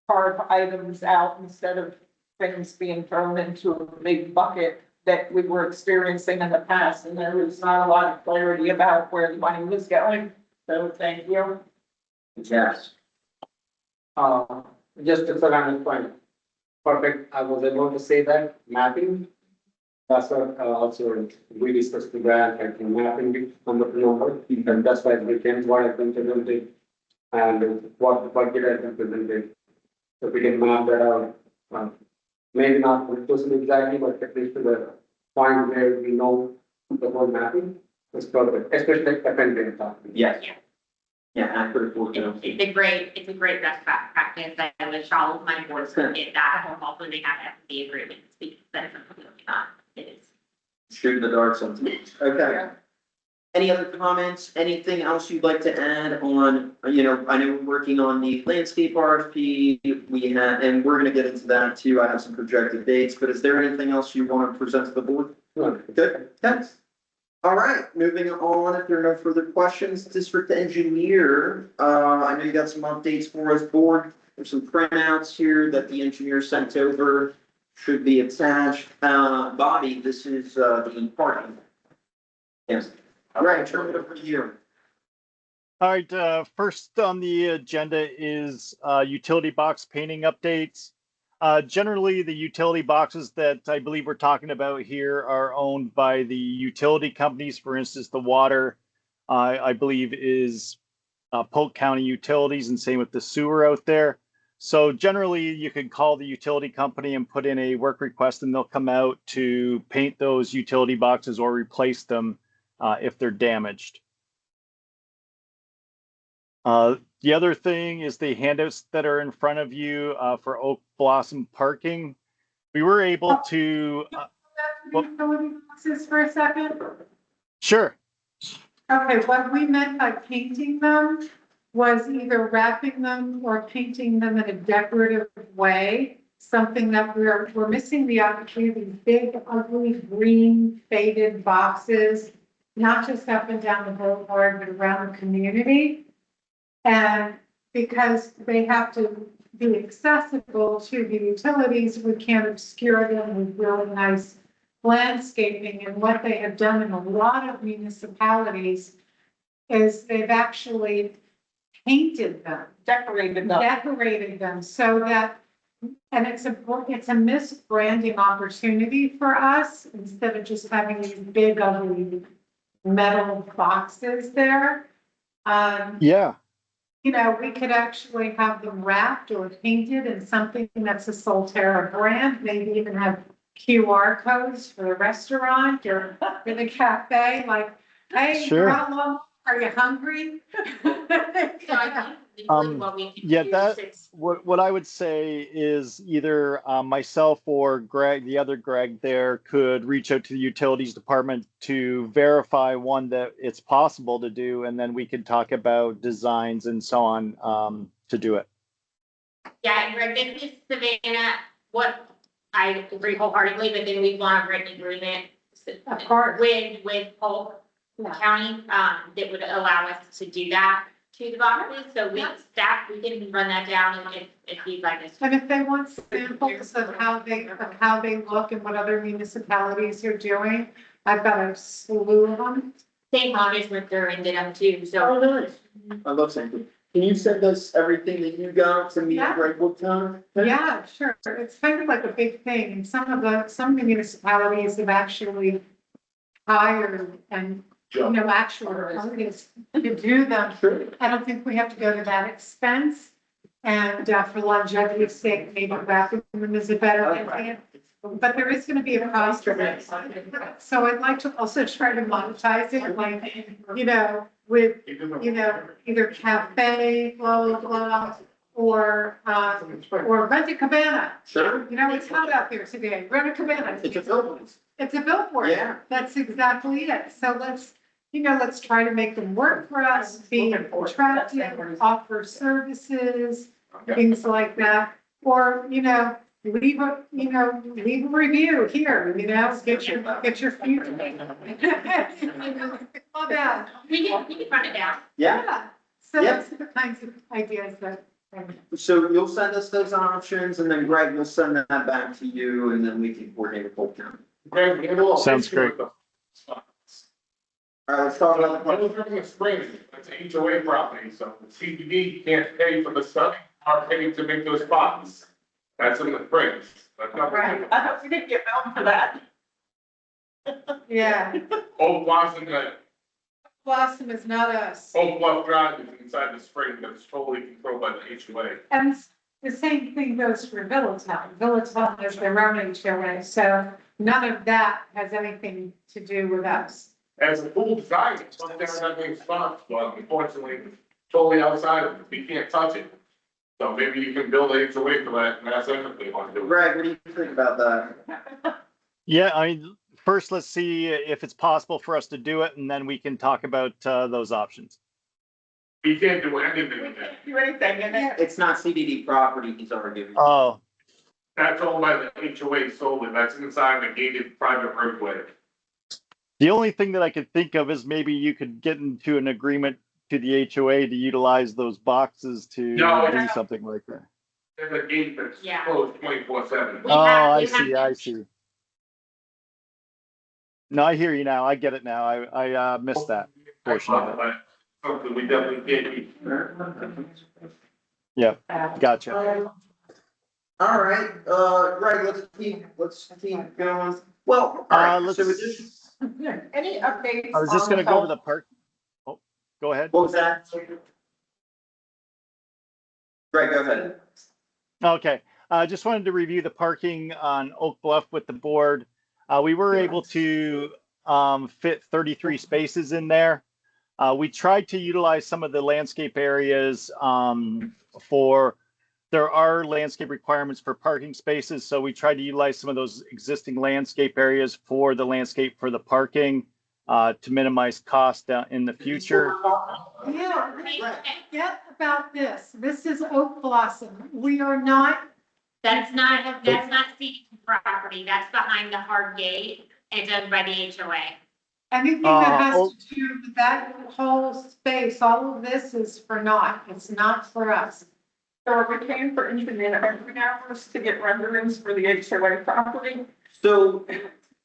carve items out instead of things being thrown into a big bucket that we were experiencing in the past, and there was not a lot of clarity about where the money was going. So thank you. Yes. Just to surround point. Perfect. I was able to say that mapping. That's what also we discussed the grant and mapping on the number, and that's why we can what I been presented and what the budget has been presented. So we can map that out. Maybe not totally exactly, but at least to the point where we know the whole mapping is perfect, especially at the top. Yes. Yeah, accurate forecast. It's a great best practice. I wish all of my boards would get that, also they have FD agreements, because that's something not, it is. Shoot the dark sometimes. Okay. Any other comments? Anything else you'd like to add on, I know we're working on the landscape RFP. We have, and we're gonna get into that too. I have some projected dates, but is there anything else you want to present to the board? Good. Thanks. All right, moving on. If there are no further questions, district engineer, I know you got some updates for us, board. There's some printouts here that the engineer sent over, should be attached. Bobby, this is the parking. Yes. Greg, turn it over to you. All right, first on the agenda is utility box painting updates. Generally, the utility boxes that I believe we're talking about here are owned by the utility companies. For instance, the water, I believe, is Polk County Utilities, and same with the sewer out there. So generally, you can call the utility company and put in a work request, and they'll come out to paint those utility boxes or replace them if they're damaged. The other thing is the handouts that are in front of you for Oak Blossom parking. We were able to. Utility boxes for a second. Sure. Okay, what we meant by painting them was either wrapping them or painting them in a decorative way. Something that we're missing the opportunity, these big, ugly, green faded boxes, not just up and down the boulevard, but around the community. And because they have to be accessible to the utilities, we can't obscure them with really nice landscaping. And what they have done in a lot of municipalities is they've actually painted them, Decorated them so that, and it's a missed branding opportunity for us instead of just having these big ugly metal boxes there. Yeah. You know, we could actually have them wrapped or painted in something that's a Solterra brand, maybe even have QR codes for the restaurant or for the cafe, like, hey, Sure. how long, are you hungry? So I think what we can Yeah, do that is, what I would say is either myself or Greg, the other Greg there, could reach out to the utilities department to verify one that it's possible to do, and then we could talk about designs and so on to do it. yeah, and Greg, this is Savannah, what I agree wholeheartedly, but then we want a written agreement Of course. with Polk County, that would allow us to do that to the boxes. So we can run that down if you'd like us to. And if they want samples of how they look and what other municipalities are doing, I've got a slew of them. St. Margaret's went through and did them too, so. Nice. I love something. Can you send us everything that you got to me and Greg Woodtown? Yeah, sure. It's kind of like a big thing. And some of the municipalities have actually hired and, actual artists to do them. Sure. I don't think we have to go to that expense. And for longevity's sake, maybe wrapping them is a better idea. But there is gonna be a cost to this. So I'd like to also try to monetize it, like, with, either cafe, blah, blah, or rent a cabana. Sure. It's hot out there today. Rent a cabana. It's a billboard. It's a billboard. Yeah. That's exactly it. So let's try to make them work for us, be attractive, offer services, things like that. Or, leave a review here, get your feedback. Love that. We can run it down. Yeah. So Yeah. those are the kinds of ideas that. So you'll send us those options, and then Greg will send that back to you, and then we can coordinate with Polk County. Greg, we have a little Sounds issue with great. the- All right, let's talk about the I project. was looking at spring, it's an HOA property, so the CDD can't pay for the study, are paying to make those spots. That's in the springs. That's not. Right. I hope we didn't get billed for that. Yeah, Oak Blossom, Blossom is not us. Oak Bluff Drive is inside the spring, that's totally controlled by the HOA. And the same thing goes for Villatown. Villatown has their own HOA, so none of that has anything to do with us. As a pool design, it's not there that many spots, but unfortunately, totally outside of it, we can't touch it. So maybe you can build a HOA for that, and that's if they want to do it. Greg, what do you think about that? Yeah, I mean, first let's see if it's possible for us to do it, and then we can talk about those options. We can't do anything We with that. can't do anything in it. It's not CDD property, he's arguing. Oh, That's owned by the HOA solely, that's inside the gated private roadway. the only thing that I could think of is maybe you could get into an agreement to the HOA to utilize those boxes to No, do yeah. something like that. There's a gate that's Yeah. closed 24/7. We Oh, have- I we have- see, I see. No, I hear you now. I get it now. I missed that portion of it. But something we definitely can't eat. Yeah, gotcha. All right, Greg, let's keep going. Well, all right, Let's, so addition, Any updates? I was just on gonna go over health? the park. Oh, go ahead. what was that? Greg, go ahead. Okay, I just wanted to review the parking on Oak Bluff with the board. We were able to fit 33 spaces in there. We tried to utilize some of the landscape areas there are landscape requirements for parking spaces, so we tried to utilize some of those existing landscape areas for the landscape for the parking to minimize cost in the future. Yeah, forget about this. This is Oak Blossom. We are not, That's not CDD property, that's behind the hard gate, it's owned by the HOA. anything that has to do with that whole space, all of this is for naught. It's not for us. So are we paying for engineering hours to get renderings for the HOA property? So,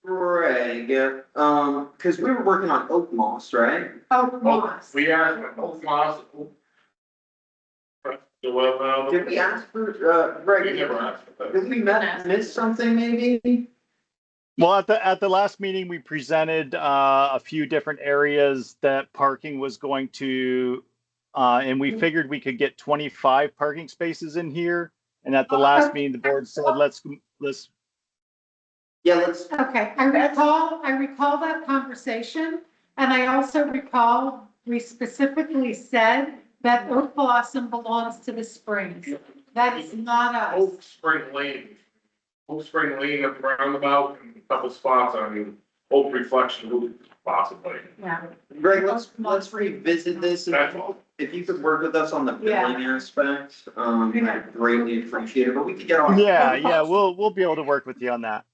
Greg, because we were working on Oak Moss, right? Oak Moss. We asked for both lots. Did we ask for, We Greg, never asked for that. did we miss something maybe? Well, at the last meeting, we presented a few different areas that parking was going to, and we figured we could get 25 parking spaces in here. And at the last meeting, the board said, let's. Yeah, let's, Okay, I recall that conversation, and I also recall we specifically said that Oak Blossom belongs to the Springs. That is not us. Oak Spring Lane at the roundabout, and a couple spots on Oak Reflection Loop, possibly. Yeah. Greg, let's revisit this. That's all. If you could work with us on the Yeah. billing aspect, I'd greatly appreciate it, but we could get on. Yeah, we'll be able to work with you on that.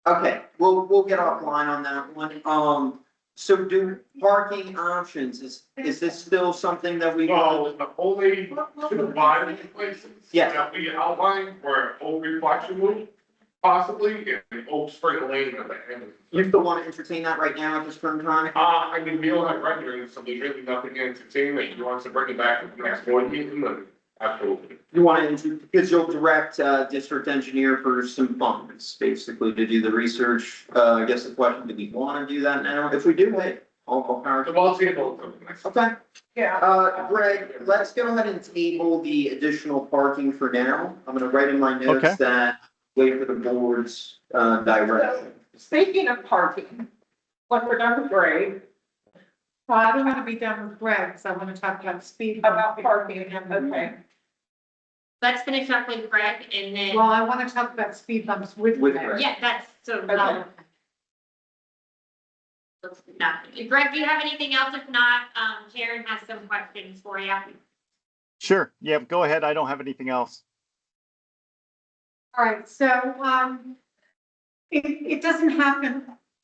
Okay, we'll get offline on that one. So do parking options, is this still something that we? No, the only two viable places Yes. that we outlined were Oak Reflection Loop, possibly, and Oak Spring Lane at the end. You still want to entertain that right now at this current time? I mean, we don't have renderings, so there's really nothing to entertain. If you want to bring it back to the next board meeting, then absolutely. You want to, because you'll direct, district engineer for some funds, basically, to do the research. I guess the question, do we want to do that now? If we do, hey, all power. So I'll table it for the next. Okay, Yeah. Greg, let's go ahead and table the additional parking for now. I'm gonna write in my notes Okay. that wait for the board's, direction. Speaking of parking, when we're done with Greg, Well, I don't want to be done with Greg, because I want to talk about speed. about parking, okay. Let's finish up with Greg and then, Well, I want to talk about speed bumps with With Greg. Greg. yeah, that's, so, Okay. no. Greg, do you have anything else? If not, Karen has some questions for you. Sure. Yeah, go ahead. I don't have anything else. All right, so, it doesn't happen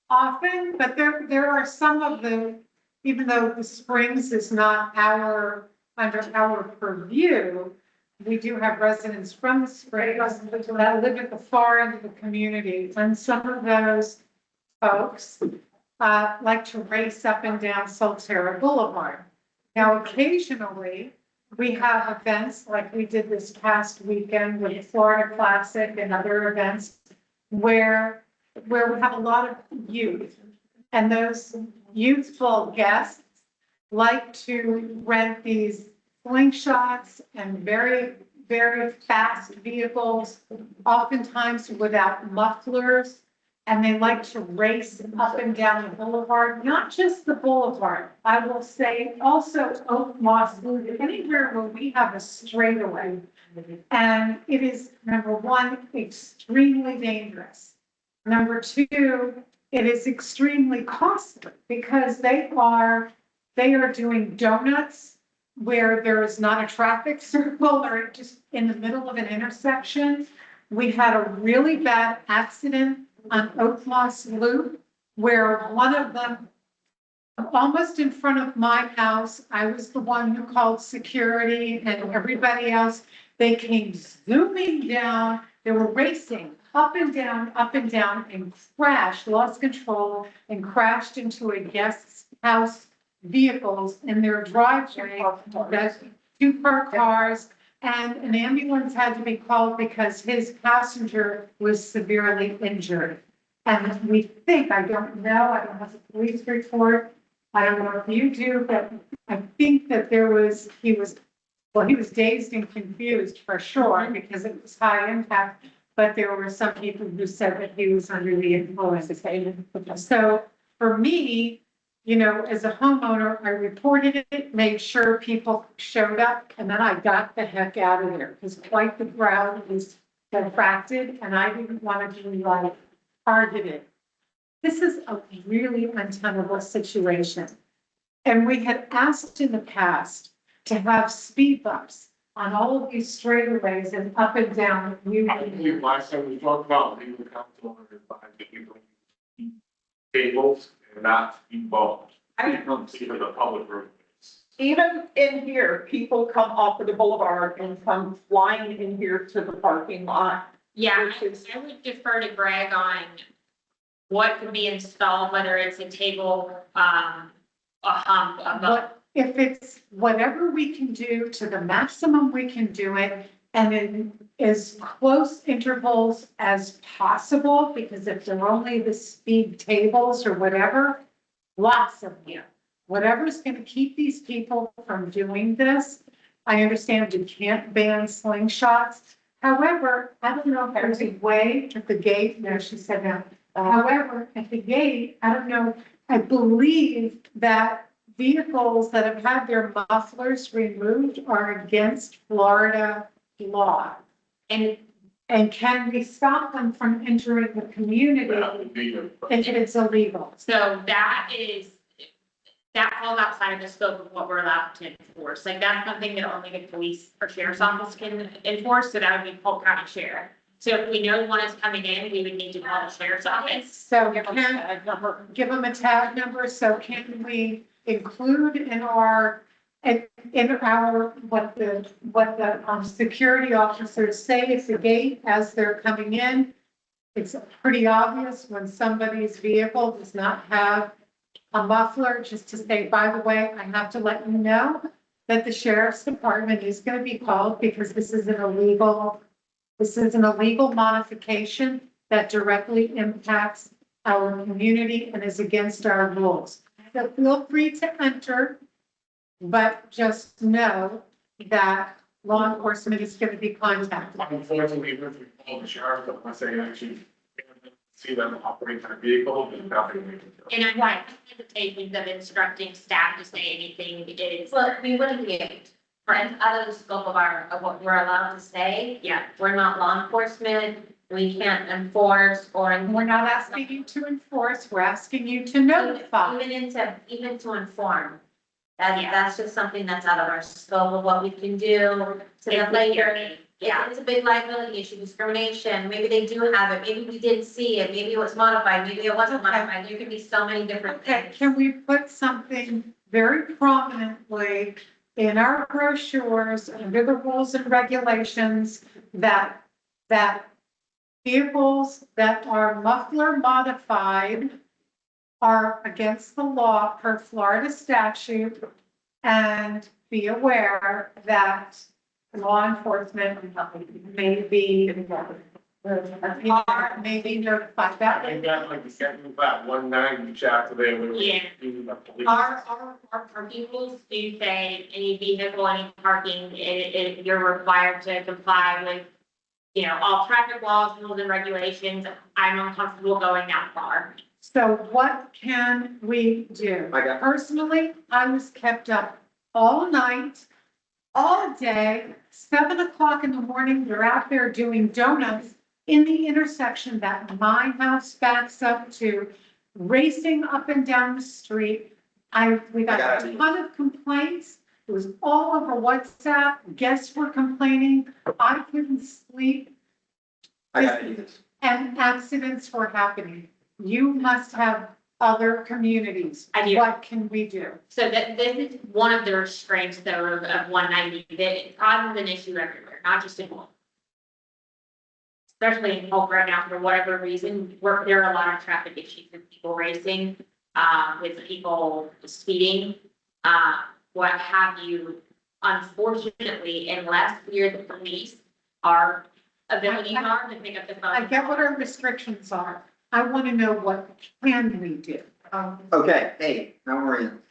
often, but there are some of the, even though the Springs is not under our purview, we do have residents from the Springs that live at the far end of the community, and some of those folks like to race up and down Solterra Boulevard. Now, occasionally, we have events like we did this past weekend with the Florida Classic and other events where we have a lot of youth. And those youthful guests like to rent these slingshots and very, very fast vehicles, oftentimes without mufflers. And they like to race up and down the boulevard, not just the boulevard. I will say also Oak Moss Loop, anywhere where we have a straightaway. And it is, number one, extremely dangerous. Number two, it is extremely costly because they are doing donuts where there is not a traffic circle or just in the middle of an intersection. We had a really bad accident on Oak Moss Loop, where one of them, almost in front of my house, I was the one who called security and everybody else, they came zooming down, they were racing up and down, and crashed, lost control, and crashed into a guest's house vehicles in their driveway. That's two parked cars, and an ambulance had to be called because his passenger was severely injured. And we think, I don't know, I don't have a police report, I don't know if you do, but I think that he was dazed and confused for sure because it was high impact, but there were some people who said that he was under the influence. So for me, you know, as a homeowner, I reported it, made sure people showed up, and then I got the heck out of there because quite the crowd was attracted, and I didn't want to be like targeted. This is a really untenable situation. And we had asked in the past to have speed bumps on all of these straightaways and up and down. I believe last time we talked about legal counsel on the tables and not speed bumps. Even the public road. Even in here, people come off of the boulevard and come flying in here to the parking lot. Yeah, Which is- I would defer to Greg on what could be installed, whether it's a table, a hump, But if it's whatever we can do to the maximum we can do it, and in as close intervals as possible, because if they're only the speed tables or whatever, lots of them. Whatever's gonna keep these people from doing this. I understand you can't ban slingshots. However, I don't know if there's a way at the gate, no, she said no. However, at the gate, I don't know, I believe that vehicles that have had their mufflers removed are against Florida law. and And can we stop them from entering the community That would be a. if it's illegal? so that falls outside of the scope of what we're allowed to enforce. Like, that's something that only the police or sheriff's office can enforce, so that would be Polk County Sheriff. So if we know one is coming in, we would need to call the sheriff's office. So Give them a tag number. give them a tag number, so can we include in our, what the security officers say at the gate as they're coming in? It's pretty obvious when somebody's vehicle does not have a muffler, just to say, by the way, I have to let you know that the sheriff's department is going to be called because this is an illegal modification that directly impacts our community and is against our rules. So feel free to enter, but just know that law enforcement is going to be contacted. Unfortunately, even if we call the sheriff, don't want to say actually see them operate their vehicle, there's nothing we can do. And I'm like, hesitations of instructing staff to say anything is, Well, we wouldn't be able to, right, out of the scope of what we're allowed to say. yeah. We're not law enforcement, we can't enforce or. We're not asking you to enforce, we're asking you to notify. Even to inform. That, Yeah. that's just something that's out of our scope of what we can do to the If we later. hear- Yeah, It's a big liability issue, discrimination, maybe they do have it, maybe we didn't see it, maybe it was modified, maybe it wasn't Okay. modified, there could be so many different Okay, things. can we put something very prominently in our brochures under the rules and regulations that vehicles that are muffler modified are against the law per Florida statute, and be aware that law enforcement may be notified I that. think that like the second that 190 chapter there. where we Yeah. do the police. our vehicles do say any vehicle, any parking, you're required to comply with, you know, all traffic laws, rules and regulations. I'm uncomfortable going that far. So what can we do? I got- Personally, I was kept up all night, all day, 7 o'clock in the morning, they're out there doing donuts in the intersection that my house backs up to, racing up and down the street. We got a ton of complaints. It was all over WhatsApp. Guests were complaining. I couldn't sleep. I gotta do this. And accidents were happening. You must have other communities. I do. What can we do? So that, this is one of the restraints though of 190, that it causes an issue everywhere, not just in one. especially in Polk right now, for whatever reason, there are a lot of traffic issues with people racing, with people speeding, what have you. Unfortunately, unless we're the police, our abilities are to pick up the phone. I get what our restrictions are. I want to know what can we do? Okay, hey, how are you?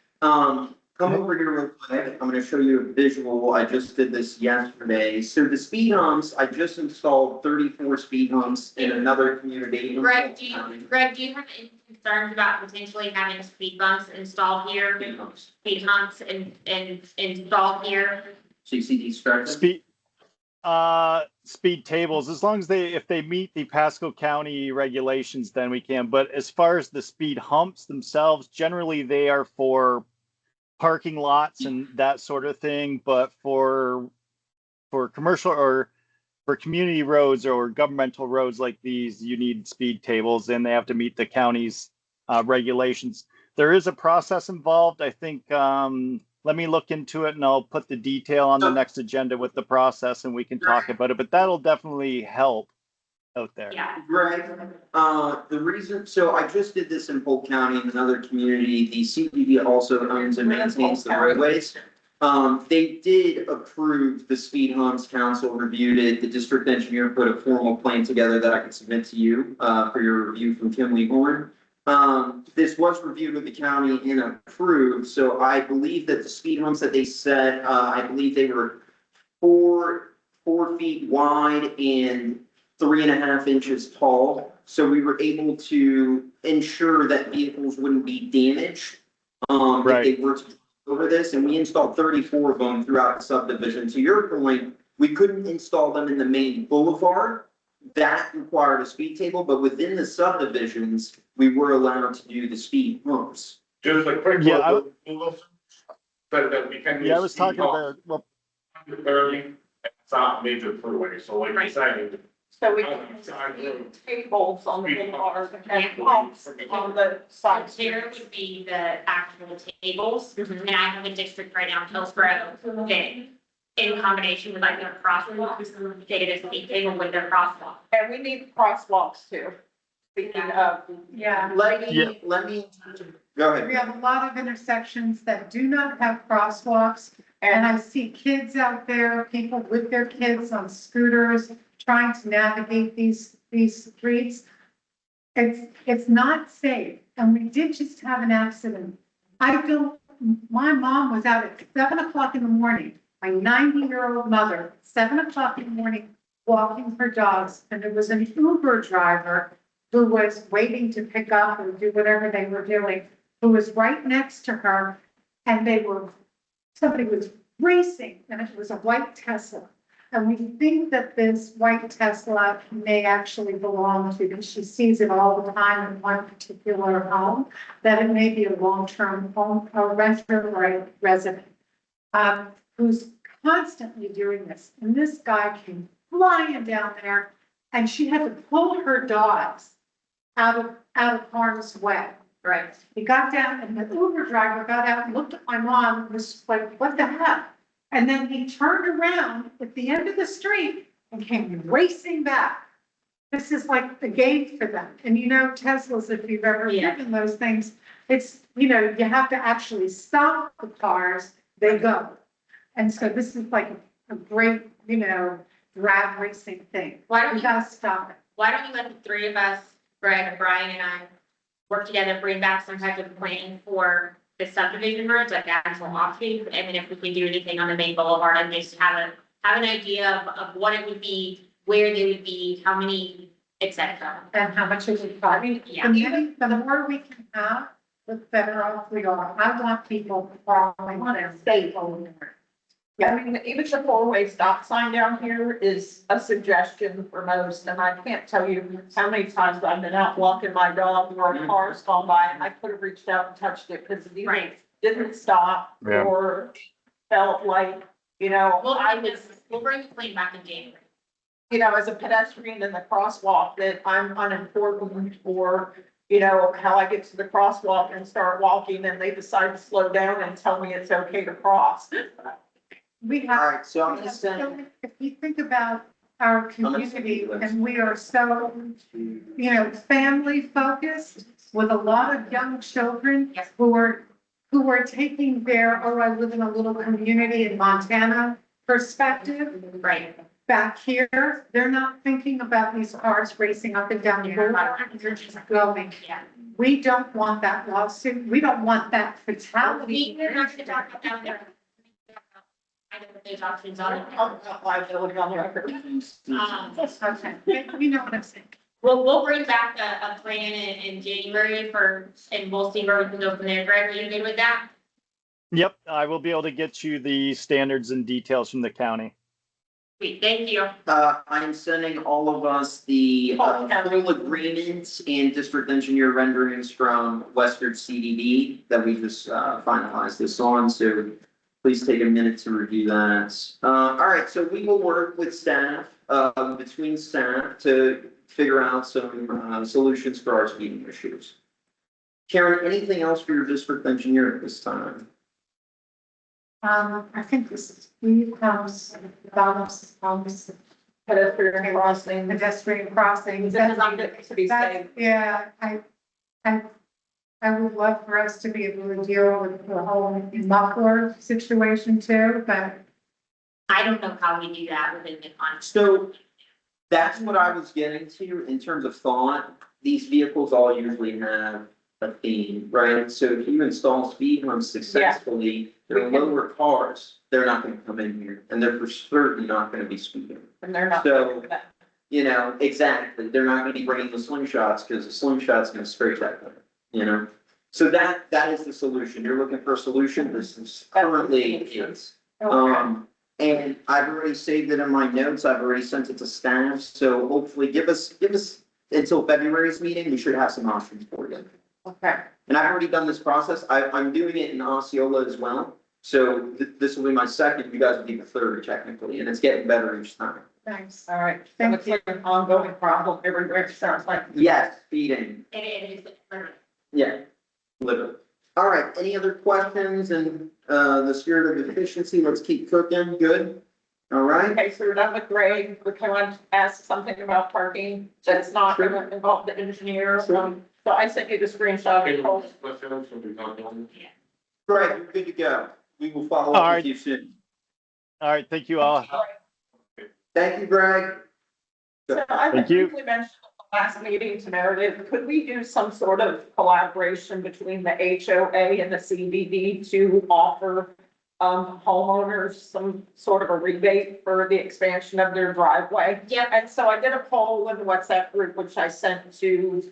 Come over here real quick. I'm gonna show you a visual. I just did this yesterday. So the speed humps, I just installed 34 speed humps in another community. Greg, do you have any concerns about potentially having speed bumps installed here? Speed humps and installed here? So you see these stripes? Speed tables, as long as if they meet the Pasco County regulations, then we can. But as far as the speed humps themselves, generally they are for parking lots and that sort of thing. But for commercial or for community roads or governmental roads like these, you need speed tables and they have to meet the county's regulations. There is a process involved. I think, let me look into it and I'll put the detail on the next agenda with the process and we can talk about it, but that'll definitely help out there. Yeah. Greg, the reason, so I just did this in Polk County in another community. The CDD also owns and maintains the roadways. They did approve the speed humps, council reviewed it. The district engineer put a formal plan together that I can submit to you, for your review from Kimley Horn. This was reviewed with the county and approved, so I believe that the speed humps that they set, I believe they were 4 feet wide and 3.5 inches tall. So we were able to ensure that vehicles wouldn't be damaged, Right. if they were to over this, and we installed 34 of them throughout the subdivision. To your point, we couldn't install them in the main boulevard. That required a speed table, but within the subdivisions, we were allowed to do the speed humps. Just a quick Yeah, look, that we can. Yeah, I was talking about, well, 30, it's not major freeway, so like you're saying. So we can use tables on the boulevard and humps on the side Here streets. would be the actual tables, Mhm. and I have a district right now in Hillsborough that in combination with like their crosswalks, they get a speed table with their crosswalk. And we need crosswalks too. Speaking of, Yeah. Let me, Yeah. go ahead. We have a lot of intersections that do not have crosswalks. And I see kids out there, people with their kids on scooters, trying to navigate these streets. It's not safe. And we did just have an accident. My mom was out at 7 o'clock in the morning, my 90-year-old mother, 7 o'clock in the morning, walking her dogs. And there was an Uber driver who was waiting to pick up or do whatever they were doing, who was right next to her. And somebody was racing, and it was a white Tesla. And we think that this white Tesla may actually belong to, because she sees it all the time in one particular home, that it may be a long-term home, a renter or a resident, who's constantly doing this. And this guy came flying down there, and she had to pull her dogs out of harm's way. Right. He got down and the Uber driver got out and looked at my mom and was like, what the heck? And then he turned around at the end of the street and came racing back. This is like the game for them. And you know, Teslas, if you've ever Yeah. driven those things, it's, you have to actually stop the cars, they go. And so this is like a great, drag racing thing. We gotta stop it. Why don't you let the three of us, Greg, Brian and I, work together, bring back some type of plan for the subdivision roads, like actual options, and then if we can do anything on the main boulevard, and just have an idea of what it would be, where they would be, how many, et cetera. And how much it would cost. Yeah. The more we can have, the better off we are. I want people following their state over there. I mean, even the four-way stop sign down here is a suggestion for most, and I can't tell you how many times I've been out walking my dog or a car's gone by and I could have reached out and touched it because it either Right. didn't stop Yeah. or felt like, We'll bring the plane back in January. as a pedestrian in the crosswalk, that I'm unimportant or, how I get to the crosswalk and start walking and they decide to slow down and tell me it's okay to cross. We All have, right, so I'm gonna send, if you think about our community, and we are so, family focused with a lot of young children Yes. who are taking their, oh, I live in a little community in Montana perspective. Right. Back here, they're not thinking about these cars racing up and down the road, they're just going. Yeah. We don't want that lawsuit, we don't want that fatality. We can actually talk about that. I know those options on it. Talk about liability on the record. Okay, you know what I'm saying. We'll bring back a plan in January and we'll see where we can go from there. Greg, are you good with that? Yep, I will be able to get you the standards and details from the county. Sweet, thank you. I'm sending all of us the full agreements and district engineer renderings from Western CDD that we just finalized this on, so please take a minute to review that. All right, so we will work with staff, between staff to figure out some solutions for our speeding issues. Karen, anything else for your district engineer at this time? I think this is, we house, balance, Pedestrian crossing. pedestrian crossings. This is on the, to be safe. Yeah, I would love for us to be able to deal with the whole muffler situation too, but I don't know how we do that within the contract. So that's what I was getting to in terms of thought. These vehicles all usually have a theme, right? So if you install speed humps successfully, they're lower cars, they're not gonna come in here, and they're for certain not gonna be speeding. And they're not. So, exactly, they're not gonna be bringing the slingshots, because the slingshot's gonna scrape that car, So that is the solution. You're looking for a solution, this is currently is. Okay. And I've already saved it in my notes, I've already sent it to staff, so hopefully give us until February's meeting, we should have some options for you. Okay. And I've already done this process, I'm doing it in Osceola as well, so this will be my second, you guys will be the third technically, and it's getting better each time. thanks. All right. So it's like an ongoing problem everywhere, it sounds like. Yes, speeding, It is. yeah, literally. All right, any other questions in the spirit of efficiency, let's keep cooking, good? All right, Okay, so we're done with Greg, we can want to ask something about parking, that's not gonna involve the engineer. Sure. So I sent you the screenshot. Okay, of Cole's. questions, we'll be done. Greg, you're good to go, we will follow All up right. with you soon. All right, thank you all. Thank you, Greg. So I Thank you. briefly mentioned at the last meeting to Meredith, could we do some sort of collaboration between the HOA and the CDD to offer homeowners some sort of a rebate for the expansion of their driveway? Yep. And so I did a poll in the WhatsApp group, which I sent to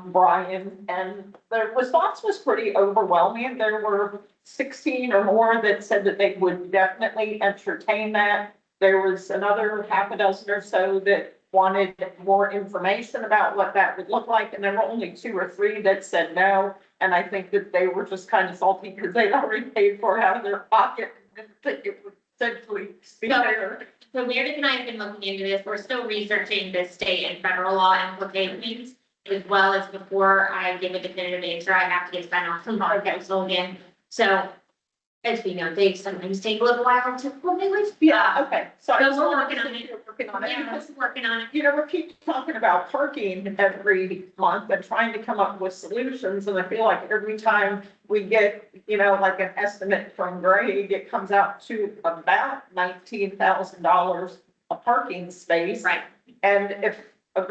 Brian, and the response was pretty overwhelming. There were 16 or more that said that they would definitely entertain that. There was another half a dozen or so that wanted more information about what that would look like, and there were only 2 or 3 that said no. And I think that they were just kind of salty because they'd already paid for it out of their pocket and didn't think it would essentially be So- fair. So Meredith and I have been looking into this. We're still researching the state and federal law implications, as well as before I give a definitive answer, I have to get signed off from bond council again. So, as we know, they sometimes take a little while to formulate. Yeah, okay, so I So just we're wanted working to on see it. if you're working on it. Yeah, because we're working on it. we keep talking about parking every month and trying to come up with solutions, and I feel like every time we get, like an estimate from Greg, it comes out to about $19,000 a parking space. Right. And if a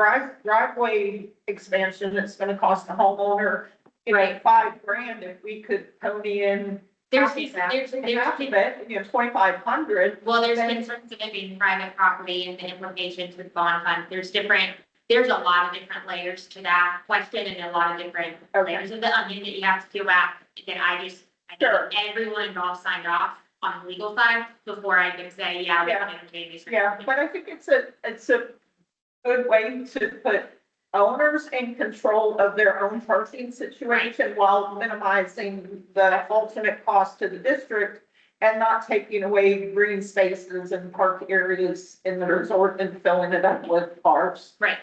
driveway expansion, it's gonna cost the homeowner, Right. $5,000, if we could pony in There's, half of there's, half of it, 2,500. well, there's concerns of it being private property and the implications with bond funds. There's a lot of different layers to that question and a lot of different layers of the onion that you have to peel back. And I know Sure. everyone involved signed off on the legal side before I can say, yeah, we can entertain these. Yeah, but I think it's a good way to put owners in control of their own parking situation while minimizing the ultimate cost to the district and not taking away green spaces and park areas in the resort and filling it up with cars. Right.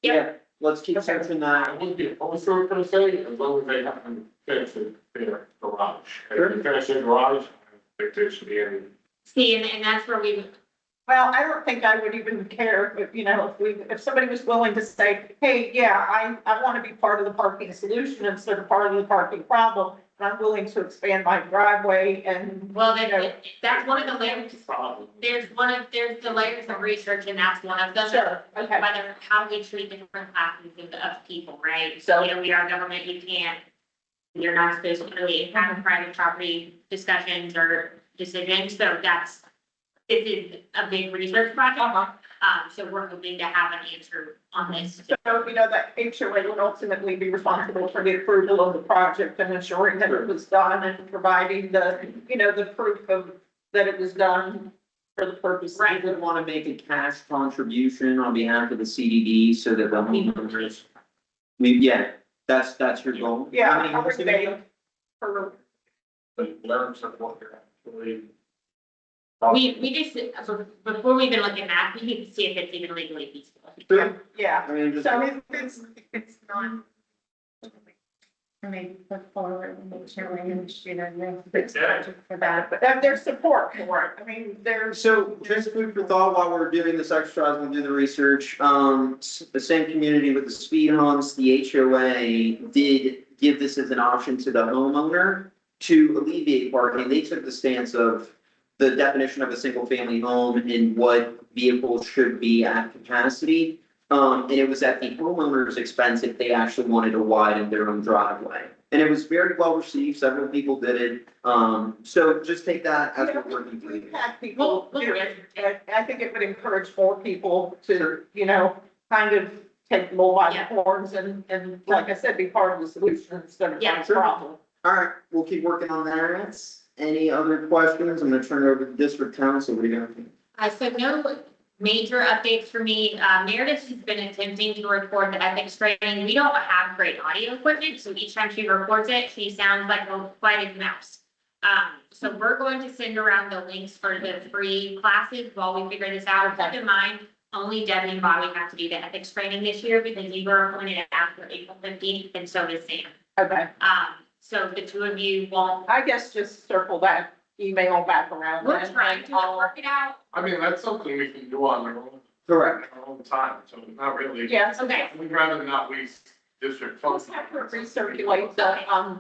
Yeah, let's keep searching that. I would be also gonna say, as long as they haven't finished their garage. If they finish their garage, I think they should be in. See, and that's where Well, I don't think I would even care if, if somebody was willing to say, hey, yeah, I want to be part of the parking solution instead of part of the parking problem. And I'm willing to expand my driveway and, Well, you know, that's one of the layers, Problem. there's the layers of research and that's one of them. sure, okay. Whether, how we treat different classes of people, right? So- We are government, you're not supposed to really have private property discussions or decisions, so this is a big research project. So we're hoping to have an answer on this. So, that HOA would ultimately be responsible for the approval of the project and ensuring that it was done and providing the, the proof of that it was done for the purpose. Right. You would want to make a cash contribution on behalf of the CDD so that the homeowners. Yeah, that's your goal. How Yeah, many I would homes do they say have? for, But learns of what they're actually. We just, before we even look at that, we need to see if it's even legally feasible. yeah, I mean, just. so It's not. Maybe put forward and make sure we understand for that. but there's support for it. I mean, there's. So just food for thought while we're doing this exercise, we'll do the research. The same community with the speed humps, the HOA did give this as an option to the homeowner to alleviate parking. They took the stance of the definition of a single family home and what vehicles should be at capacity. And it was at the homeowner's expense if they actually wanted to widen their own driveway. And it was very well received. Several people did it. So just take that as we're working through. We've had people do it, and I think it would encourage more people to, kind of take the bull by the horns and like I said, be part of the solution instead of Yeah. the problem. All right, we'll keep working on that. Any other questions? I'm gonna turn it over to district council. What do you got? So no major updates for me. Meredith has been attempting to record the ethics training. We don't have great audio equipment, so each time she records it, she sounds like a quiet mouse. So we're going to send around the links for the free classes while we figure this out. Keep in mind, only Debbie and Bobby have to do the ethics training this year because you were appointed after April 15th, and so is Sam. Okay, So the two of you won't. I guess just circle that email back around. We're and trying to I'll- work it out. I mean, that's something we can do on Correct. our own time, so not really. Yes, Okay. We'd rather not waste district funds. Just have to recirculate the, I'll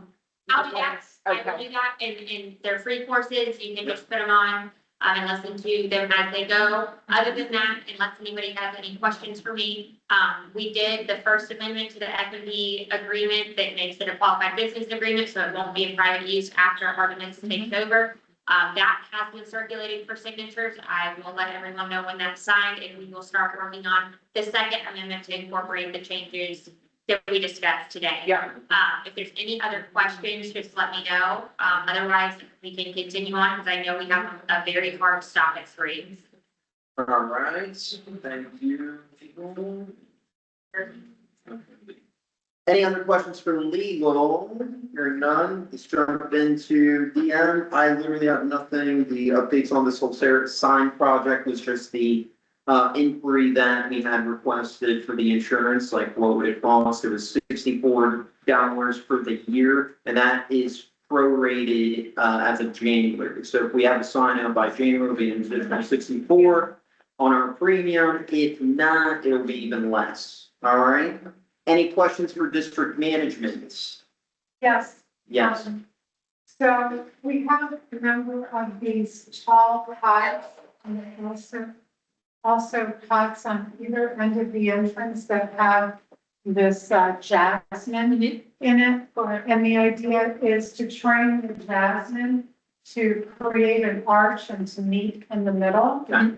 do that. I will Okay. do that, and they're free courses, you can just put them on, and listen to them as they go. Other than that, unless anybody has any questions for me, we did the first amendment to the equity agreement that makes it a qualified business agreement, so it won't be in private use after ordinance takes over. That has been circulated for signatures. I will let everyone know when that's signed, and we will start working on the second amendment to incorporate the changes that we discussed today. yeah, If there's any other questions, just let me know. Otherwise, we can continue on, because I know we have a very hard stop at 3. All right, thank you. Any other questions for legal? Hearing none, let's jump into DM. I literally have nothing. The updates on this whole sign project was just the inquiry that we had requested for the insurance, like what would it cost? It was $64 for the year, and that is prorated as of January. So if we have a sign out by January, it'll be an additional 64 on our premium. If not, it'll be even less. All right? Any questions for district management? Yes. Yes. So we have a number of these tall pots and also pots on either end of the entrance that have this jasmine in it. And the idea is to train the jasmine to create an arch and to meet in the middle. Okay.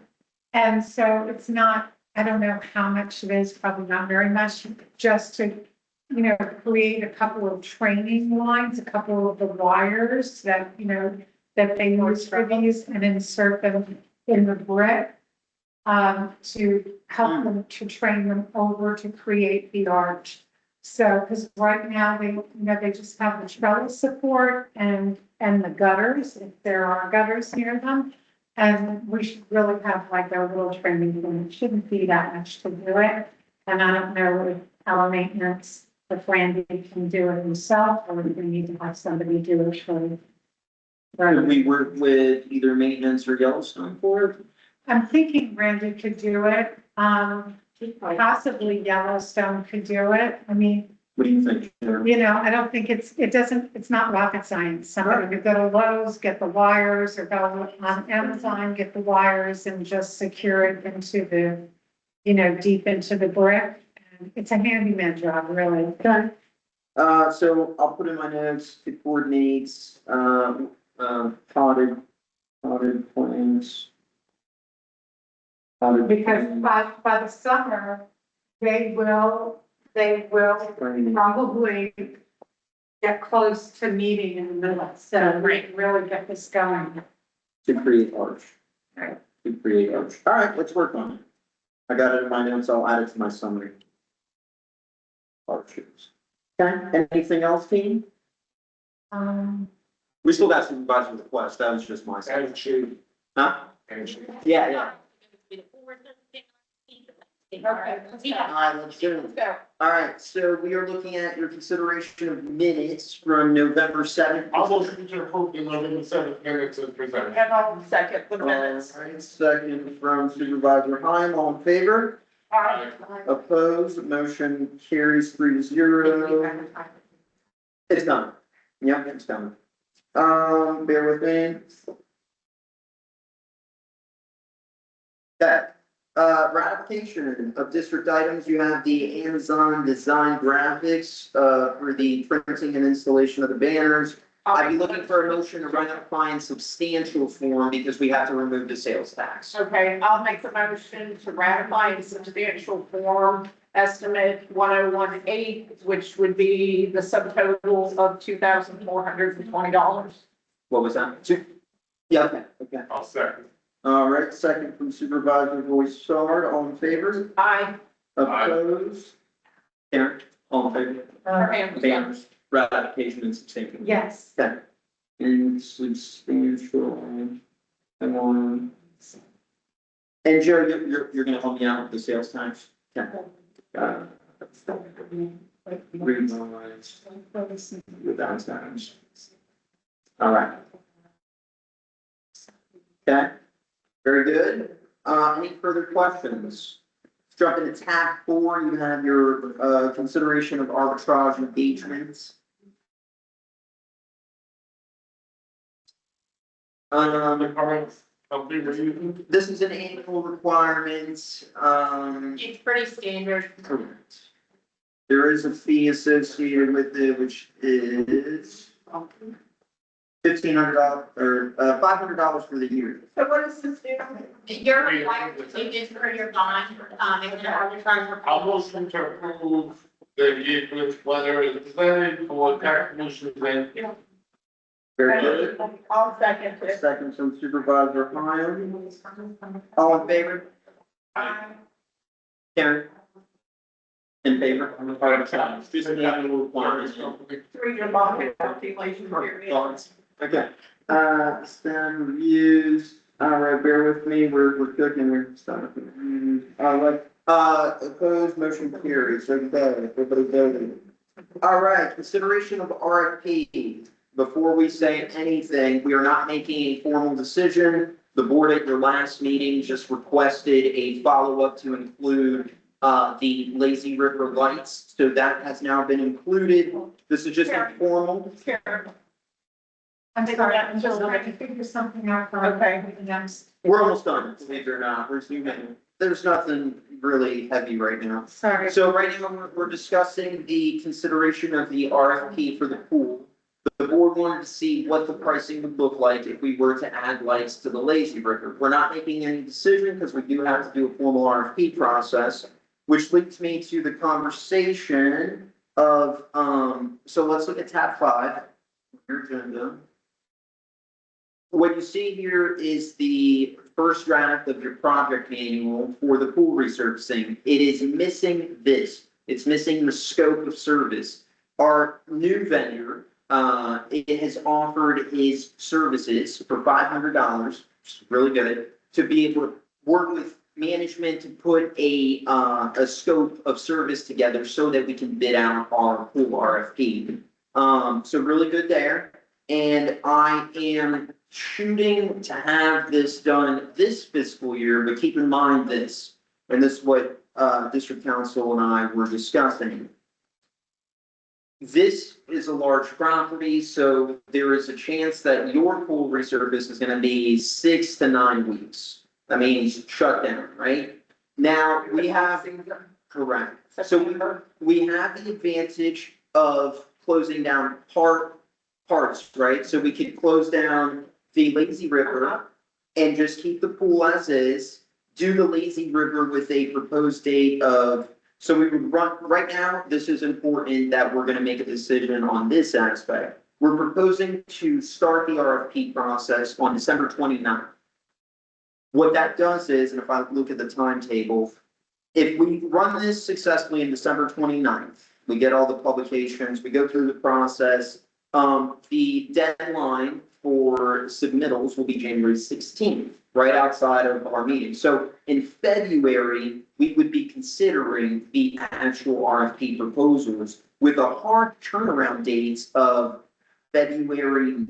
And so it's not, I don't know how much it is, probably not very much, just to, create a couple of training lines, a couple of the wires that, that they use for these and insert them in the brick to help them, to train them over to create the arch. So, because right now they just have the trellis support and the gutters, if there are gutters near them. And we should really have like a little training room. It shouldn't be that much to do it. And I don't know if our maintenance, if Randy can do it himself, or if we need to have somebody do it for. Could we work with either maintenance or Yellowstone for it? I'm thinking Randy could do it, possibly Yellowstone could do it. I mean, What do you think, Sharon? you know, I don't think it's not rocket science. Somebody could go to Lowe's, get the wires, or go on Amazon, get the wires and just secure it into the, you know, deep into the brick. And it's a handyman job, really. Okay. So I'll put in my notes, it coordinates, potted plants. Because by the summer, they will probably get close to meeting in the middle, so really get this going. To create arch. Right. To create arch. All right, let's work on it. I got it in my notes, I'll add it to my summary. Arches. Okay, anything else, team? We still got supervisor request, that was just my. And she, Huh? and she. Yeah. Okay, All right, let's do it. let's go. All right, so we are looking at your consideration of minutes from November 7th. I'll motion to approve the 11 minutes as presented. And I'll second the minutes. All right, second from Supervisor Heim, all in favor? Aye. Opposed, motion carries 3-0. It's done. Yep, it's done. Bear with me. Okay, ratification of district items, you have the Amazon design graphics, for the printing and installation of the banners. I'd be looking for a motion to ratify in substantial form because we have to remove the sales tax. Okay, I'll make the motion to ratify in substantial form estimate 1018, which would be the subtotal of $2,420. What was that? Yeah, okay. I'll second. All right, second from Supervisor Boissard, all in favor? Aye. Opposed? Karen, all in favor? Banners, ratification and substantial. Yes. Okay. And substantial, and Joe, you're gonna help me out with the sales tax? Okay. Read my lines without times. All right. Okay, very good. Any further questions? Let's jump into tab 4, you have your, consideration of arbitrage engagements. This is an annual requirement, It's pretty standard. correct. There is a fee associated with it, which is $1,500 or $500 for the year. So what does this do? You're required to do this for your bond, and then arbitrage I'll proposal. motion to approve the engagement letter as presented for tax commissioners and. Very good. I'll second it. Second from Supervisor Heim. All in favor? Karen? In favor? These are the annual requirements. 3-year bond calculation period. Okay, STEM reviews, all right, bear with me, we're cooking, we're starting. Opposed, motion carries, okay, everybody voted. All right, consideration of RFP. Before we say anything, we are not making a formal decision. The board at your last meeting just requested a follow-up to include the Lazy River lights, so that has now been included. This is just informal. I'm sorry, I'm just trying to figure something out for. Okay. the next. We're almost done, believe it or not. We're zooming. There's nothing really heavy right now. Sorry. So right now, we're discussing the consideration of the RFP for the pool. The board wanted to see what the pricing would look like if we were to add lights to the Lazy River. We're not making any decision because we do have to do a formal RFP process, which leads me to the conversation of, so let's look at tab 5, your agenda. What you see here is the first draft of your project manual for the pool resurfacing. It is missing this. It's missing the scope of service. Our new vendor, it has offered his services for $500, which is really good, to be able to work with management to put a scope of service together so that we can bid out our pool RFP. So really good there. And I am shooting to have this done this fiscal year, but keep in mind this, and this is what, district council and I were discussing. This is a large property, so there is a chance that your pool resurface is gonna be 6 to 9 weeks. That means shut down, right? Now, we have, correct, so we have the advantage of closing down parts, right? So we could close down the lazy river and just keep the pool as is, do the lazy river with a proposed date of, so we would run, right now, this is important that we're gonna make a decision on this aspect. We're proposing to start the RFP process on December 29th. What that does is, and if I look at the timetable, if we run this successfully in December 29th, we get all the publications, we go through the process. The deadline for submittals will be January 16th, right outside of our meeting. So in February, we would be considering the actual RFP proposals with a hard turnaround dates of February,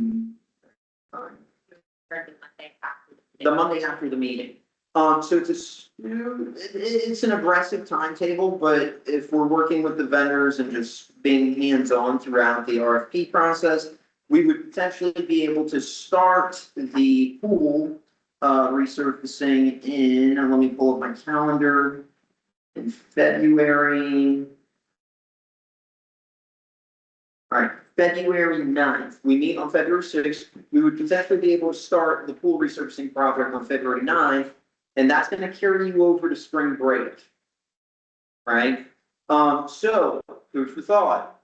the Monday after the meeting. So it's an aggressive timetable, but if we're working with the vendors and just being hands-on throughout the RFP process, we would potentially be able to start the pool resurfacing in, and let me pull up my calendar, in February. All right, February 9th. We meet on February 6th. We would potentially be able to start the pool resurfacing project on February 9th. And that's gonna carry you over to spring break. Right? So, food for thought.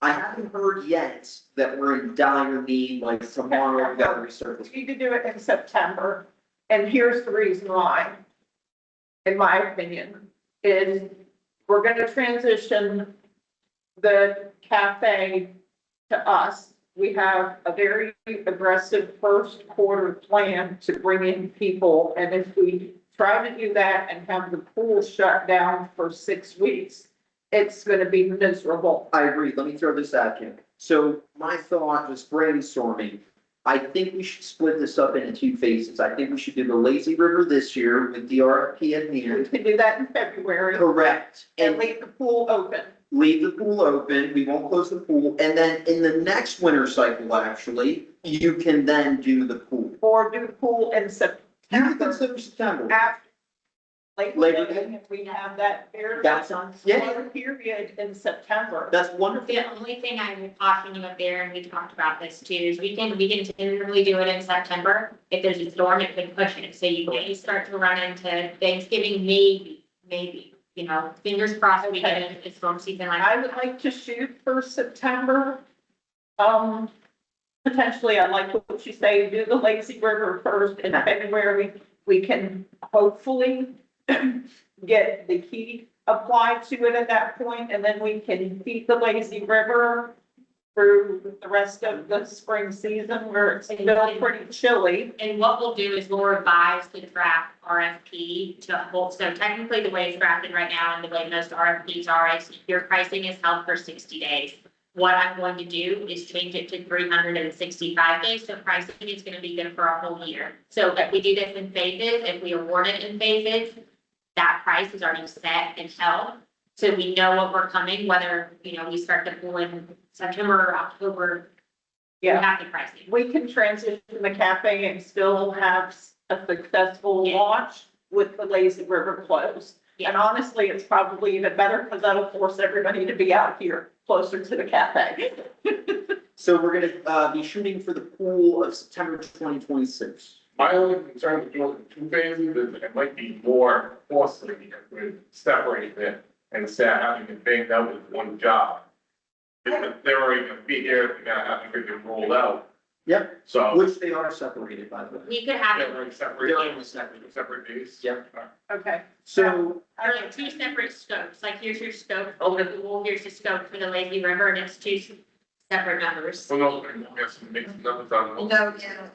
I haven't heard yet that we're in dire need, like tomorrow we gotta resurface. We need to do it in September, and here's the reason why. In my opinion, is we're gonna transition the cafe to us. We have a very aggressive first quarter plan to bring in people, and if we try to do that and have the pool shut down for 6 weeks, it's gonna be miserable. I agree. Let me throw this at you. So my thought, just brainstorming, I think we should split this up into 2 phases. I think we should do the lazy river this year with the RFP at We hand. can do that in February Correct. and leave the pool open. Leave the pool open, we won't close the pool, and then in the next winter cycle, actually, you can then do the pool. Or do the pool in You September. can consider September. After Labor Day, Day? if we have that very That's, yeah, slow period in September. that's wonderful. The only thing I would caution you up there, and we talked about this too, is we can tentatively do it in September. If there's a storm, it could push it, so you may start to run into Thanksgiving, maybe, you know, fingers crossed we get a storm season like I that. would like to shoot for September. Potentially, I'd like what you say, do the lazy river first in February. We can hopefully get the key applied to it at that point, and then we can feed the lazy river through the rest of the spring season where it's still pretty chilly. And what we'll do is we'll revise the draft RFP to hold, so technically the way it's drafted right now and the way most RFPs are is your pricing is held for 60 days. What I'm going to do is change it to 365 days, so pricing is gonna be good for a whole year. So if we do this in phases, if we award it in phases, that price is already set and held. So we know what we're coming, whether, you know, we start the pool in September or October, we Yeah, have the pricing. we can transition the cafe and still have a successful Yeah. launch with the lazy river closed. And honestly, it's probably even better because that'll force everybody to be out here closer to the cafe. So we're gonna, be shooting for the pool of September 2026. My only concern with doing 2 phases is it might be more costly if we separate it instead of having it banged out with one job. If they're already gonna be here, they're gonna have to get it rolled out. Yep, So. which they are separated, by the way. We could have They're it, like They're separate, only separate. separate days. Yep. Okay. So, or like 2 separate scopes, like here's your scope for the pool, here's the scope for the lazy river, and it's 2 separate numbers. Well, no, we have some mixed numbers on those. No, yeah.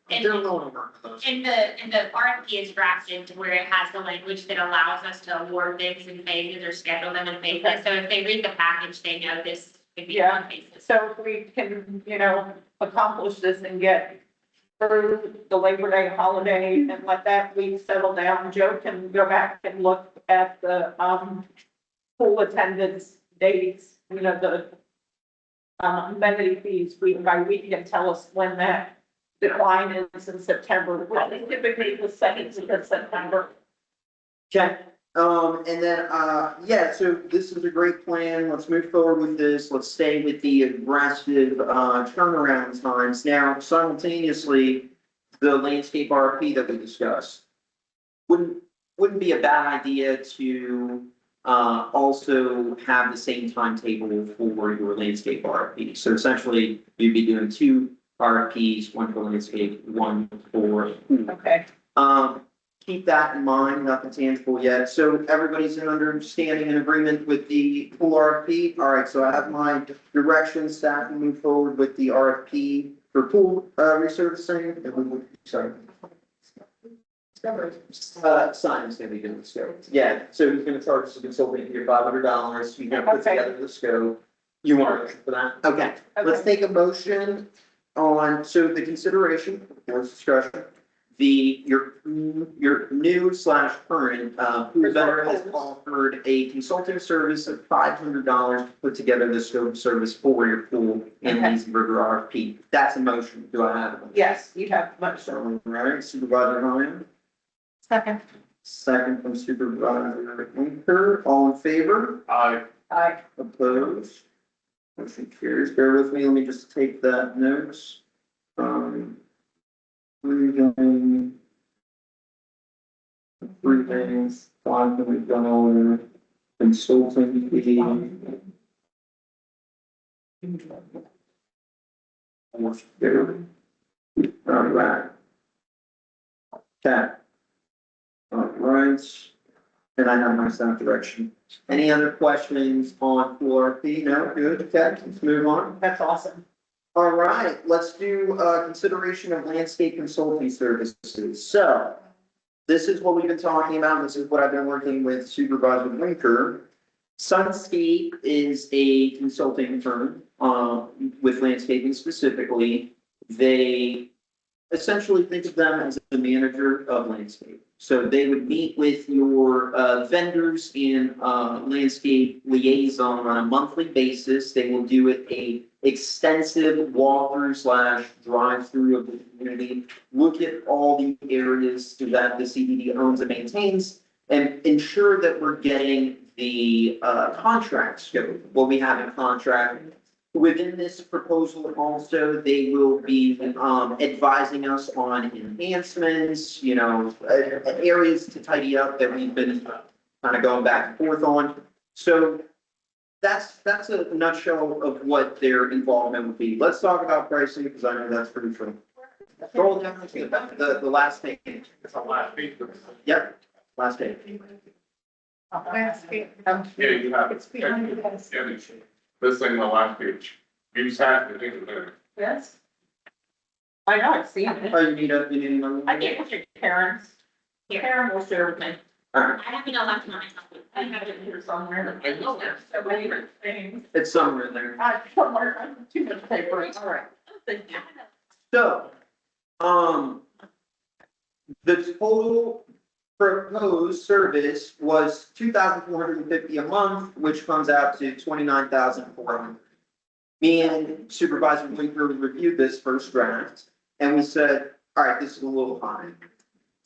And, they're willing to work with those. and the RFP is drafted to where it has the language that allows us to award things in phases or schedule them in phases. So if they read the package, they know this could be Yeah. on phases. So if we can, accomplish this and get through the Labor Day holiday and let that week settle down. Joe can go back and look at the, pool attendance dates, you know, the amenity fees week by week and tell us when that decline is in September, which is typically the second week of September. Okay, and then, yeah, so this is a great plan. Let's move forward with this. Let's stay with the aggressive, turnaround times. Now, simultaneously, the landscape RFP that we discussed. Wouldn't be a bad idea to, also have the same timetable for your landscape RFP. So essentially, you'd be doing two RFPs, one for landscape, one for pool. Okay. Keep that in mind, nothing tangible yet. So everybody's in understanding and agreement with the pool RFP. All right, so I have my direction, staff will move forward with the RFP for pool, resurfacing. And we will, sorry. Simon's gonna be doing the scope. Yeah, so he's gonna charge the consultant here $500. He's gonna put Okay. together the scope. You want to for that? Okay, let's take a motion on, so the consideration, board's discussion. Your new slash current, pool vendor has offered a consulting service of $500 to put together the scope of service for your pool and Okay. Lazy River RFP. That's a motion. Do I have a motion? Yes, you have much. All right, Supervisor Ryan, Second. second from Supervisor Winker, all in favor? I, Opposed? Motion carries. Bear with me, let me just take that notes. Breathing. One that we've done over consulting fee. Almost there. All right. Okay. All right. And I have my staff direction. Any other questions on floor P? No, good, okay, let's move on. That's awesome. All right, let's do, consideration of landscape consulting services. So this is what we've been talking about. This is what I've been working with Supervisor Winker. Sunscape is a consulting firm, with landscaping specifically. They essentially think of them as the manager of landscape. So they would meet with your vendors and landscape liaison on a monthly basis. They will do a extensive walkthrough slash drive-through of the community. Look at all the areas that the CDD owns and maintains and ensure that we're getting the contract scope, what we have in contract. Within this proposal also, they will be advising us on enhancements, you know, areas to tidy up that we've been kind of going back and forth on. So that's a nutshell of what their involvement would be. Let's talk about pricing because I know that's pretty true. Scroll down to the last page. it's a last piece. Yep, last page. Landscape. Yeah, you have. It's behind us. Yeah, this thing, the last page. You just have to do it. Yes. I know, I've seen it. Oh, you need another? I gave it to Karen. Karen will share with me. All right, I have enough left mine. I have it here somewhere. Oh, there's So many things. it's somewhere in there. Somewhere, I have too much paper. All right. So, the total proposed service was $2,450 a month, which comes out to $29,400. Me and Supervisor Winker reviewed this first draft, and we said, all right, this is a little high.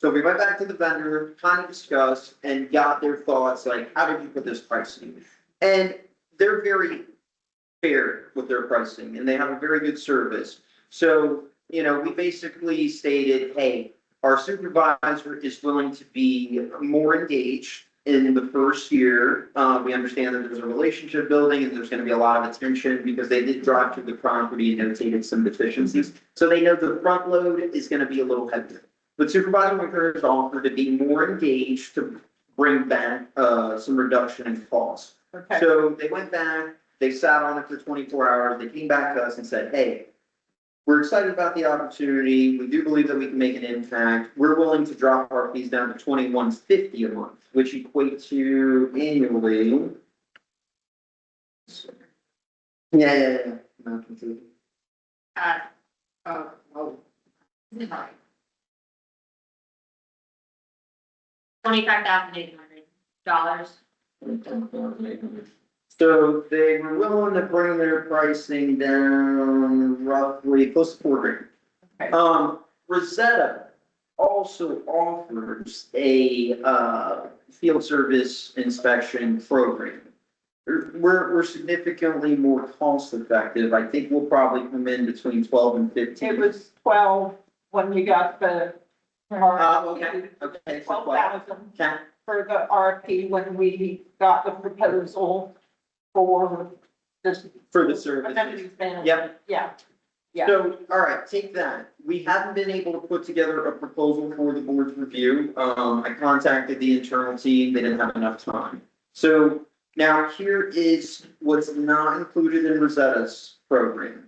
So we went back to the vendor, kind of discussed, and got their thoughts, like, how did you put this pricing? And they're very fair with their pricing, and they have a very good service. So, you know, we basically stated, hey, our supervisor is willing to be more engaged in the first year. We understand that there's a relationship building and there's going to be a lot of attention because they did drive to the property and notated some deficiencies. So they know the front load is going to be a little heavier. But Supervisor Winker has offered to be more engaged to bring back some reduction in costs. Okay. So they went back, they sat on it for 24 hours, they came back to us and said, hey, we're excited about the opportunity. We do believe that we can make an impact. We're willing to drop our fees down to $21.50 a month, which equate to annually. Yeah. Oh, $25,800. So they were willing to bring their pricing down roughly close to $4 Okay. grand. Rosetta also offers a, field service inspection program. We're significantly more cost effective. I think we'll probably come in between 12 and 15. It was 12 when we got the. Okay, okay. so 12,000 Okay. for the RFP when we got the proposal for this. For the services. Amenities management. Yep. Yeah, yeah. So, all right, take that. We haven't been able to put together a proposal for the board's review. I contacted the internal team, they didn't have enough time. So now here is what's not included in Rosetta's program.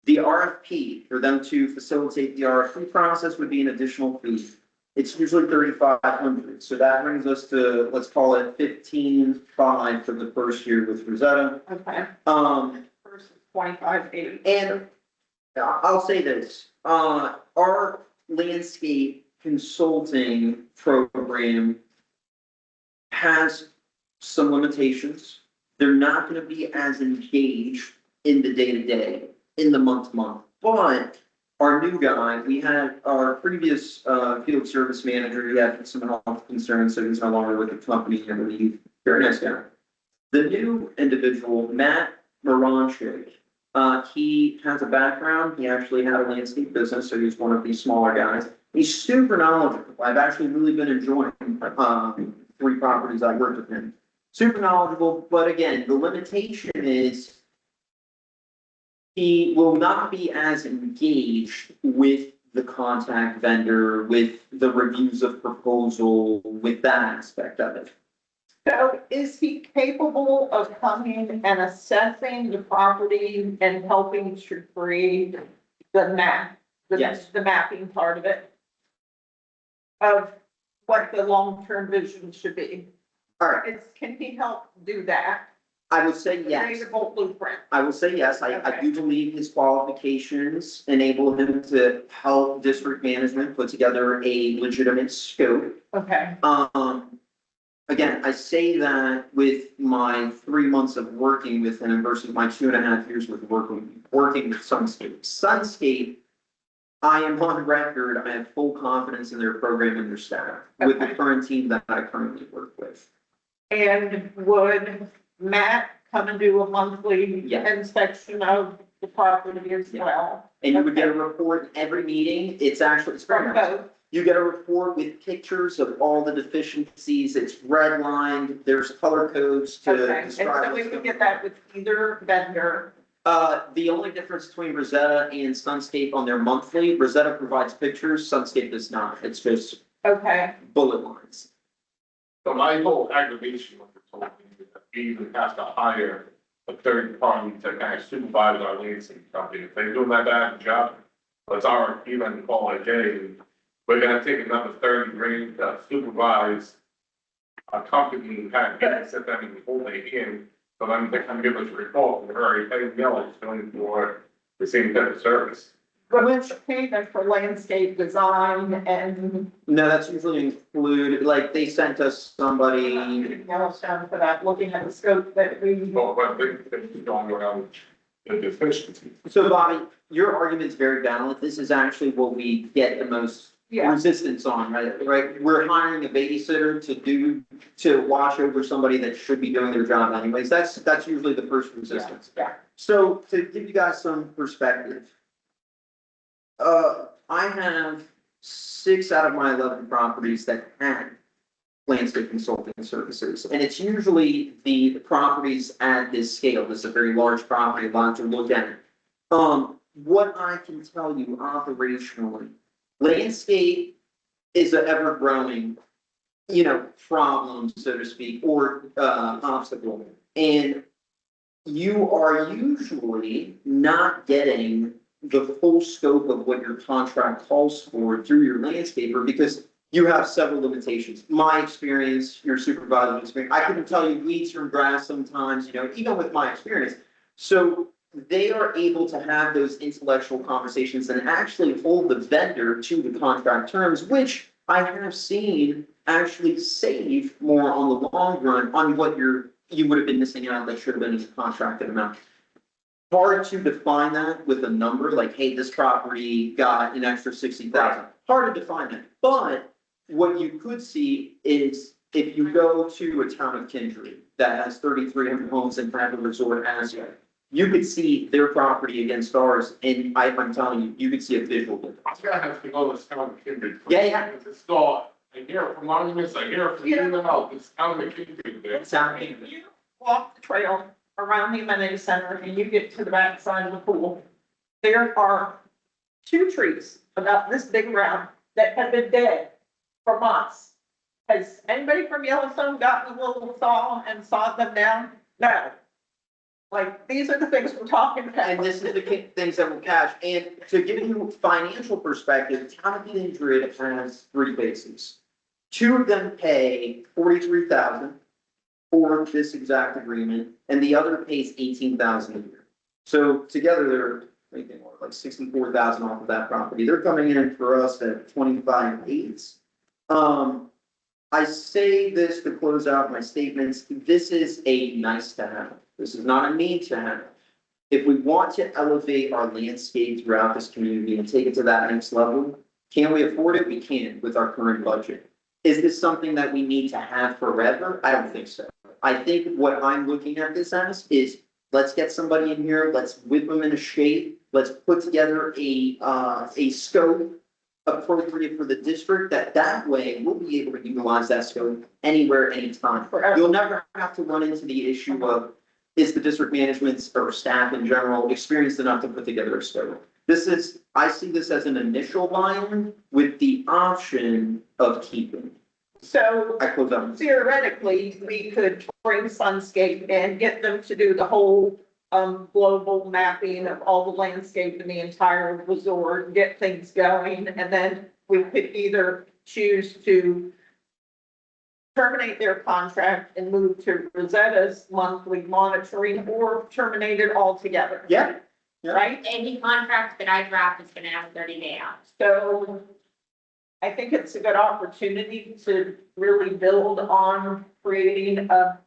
The RFP, for them to facilitate the RFP process would be an additional fee. It's usually $3,500, so that brings us to, let's call it $15,500 for the first year with Rosetta. Okay, versus 25,800. And I'll say this, our landscape consulting program has some limitations. They're not gonna be as engaged in the day-to-day, in the month-to-month, but our new guy, we had our previous, field service manager, he had some health concerns, so he's no longer with the company, I believe, very nice guy. The new individual, Matt Moranchik, he has a background, he actually had a landscape business, so he's one of these smaller guys. He's super knowledgeable. I've actually really been enjoying, 3 properties I worked with him. Super knowledgeable, but again, the limitation is he will not be as engaged with the contact vendor, with the reviews of proposal, with that aspect of it. So is he capable of coming and assessing the property and helping to create the map? Yes. The mapping part of it? Of what the long-term vision should be? All right, Can he help do that? I would say yes. Create a whole blueprint. I will say yes. I Okay. do believe his qualifications enable him to help district management put together a legitimate scope. Okay, Again, I say that with my 3 months of working with him versus my 2.5 years with working with Sunscape. Sunscape, I am on record, I have full confidence in their program and their staff with the Okay. current team that I currently work with. and would Matt come and do a monthly Yeah. inspection of the property as Yeah. well? And you would get a report every meeting. It's actually, it's very From nice. both? You get a report with pictures of all the deficiencies. It's redlined. There's color codes to Okay, and describe. so we would get that with either vendor. The only difference between Rosetta and Sunscape on their monthly, Rosetta provides pictures, Sunscape does not. It's just Okay, bullet lines. So my whole aggravation with this whole thing is that we even have to hire a third party to kind of supervise our landscape company. If they're doing that bad job, let's our even call it J. We're gonna take another 30 grand to supervise a company and kind of get set them and hold their hand. So then they come give us a report, we're already paying millage going for the same type of service. which payment for landscape design and No, that's usually included, like, they sent us somebody, anything else done for that, looking at the scope that we. But they're going around the deficiencies. so Bobby, your argument's very valid. This is actually what we get the most Yeah, resistance on, right? We're hiring a babysitter to watch over somebody that should be doing their job anyways. That's usually the first resistance. yeah. So to give you guys some perspective, I have 6 out of my 11 properties that have landscape consulting services. And it's usually the properties at this scale. This is a very large property, a lot to look at. What I can tell you operationally, landscape is an ever-growing, problem, so to speak, or, obstacle. And you are usually not getting the full scope of what your contract calls for through your landscaper because you have several limitations. My experience, your supervisor's experience, I couldn't tell you weeds from grass sometimes, even with my experience. So they are able to have those intellectual conversations and actually hold the vendor to the contract terms, which I have seen actually save more on the long run on what you would have been missing out that should have been in the contracted amount. Hard to define that with a number, like, hey, this property got an extra 60,000. Hard to define that, but what you could see is if you go to a town of Kindred that has 3,300 homes and have a resort as yet, you could see their property against ours, and I'm telling you, you could see a visual difference. I'm gonna have to go to this town of Kindred. Yeah. It's all, I hear from Monuments, I hear from Yeah. else, it's town of Kindred there. Exactly. You walk the trail around the amenity center and you get to the back side of the pool. There are 2 trees about this big around that have been dead for months. Has anybody from Yellowstone gotten a little saw and sawed them down? No. Like, these are the things we're talking about. And this is the things that will catch, and to give you financial perspective, town of Kindred has 3 bases. 2 of them pay 43,000 for this exact agreement, and the other pays 18,000 a year. So together, they're making more, like 64,000 off of that property. They're coming in for us at 25.8. I say this to close out my statements. This is a nice to have. This is not a need to have. If we want to elevate our landscape throughout this community and take it to that next level, can we afford it? We can with our current budget. Is this something that we need to have forever? I don't think so. I think what I'm looking at this as is, let's get somebody in here, let's whip them into shape, let's put together a scope appropriate for the district, that way we'll be able to utilize that scope anywhere, anytime. You'll never have to run into the issue of, is the district management or staff in general experienced enough to put together a scope? I see this as an initial line with the option of keeping. So I close out. theoretically, we could bring Sunscape and get them to do the whole global mapping of all the landscape in the entire resort, get things going, and then we could either choose to terminate their contract and move to Rosetta's monthly monitoring, or terminate it altogether. Yeah. Yeah. Right? Any contract that I draft is gonna have a 30-day out. So I think it's a good opportunity to really build on creating a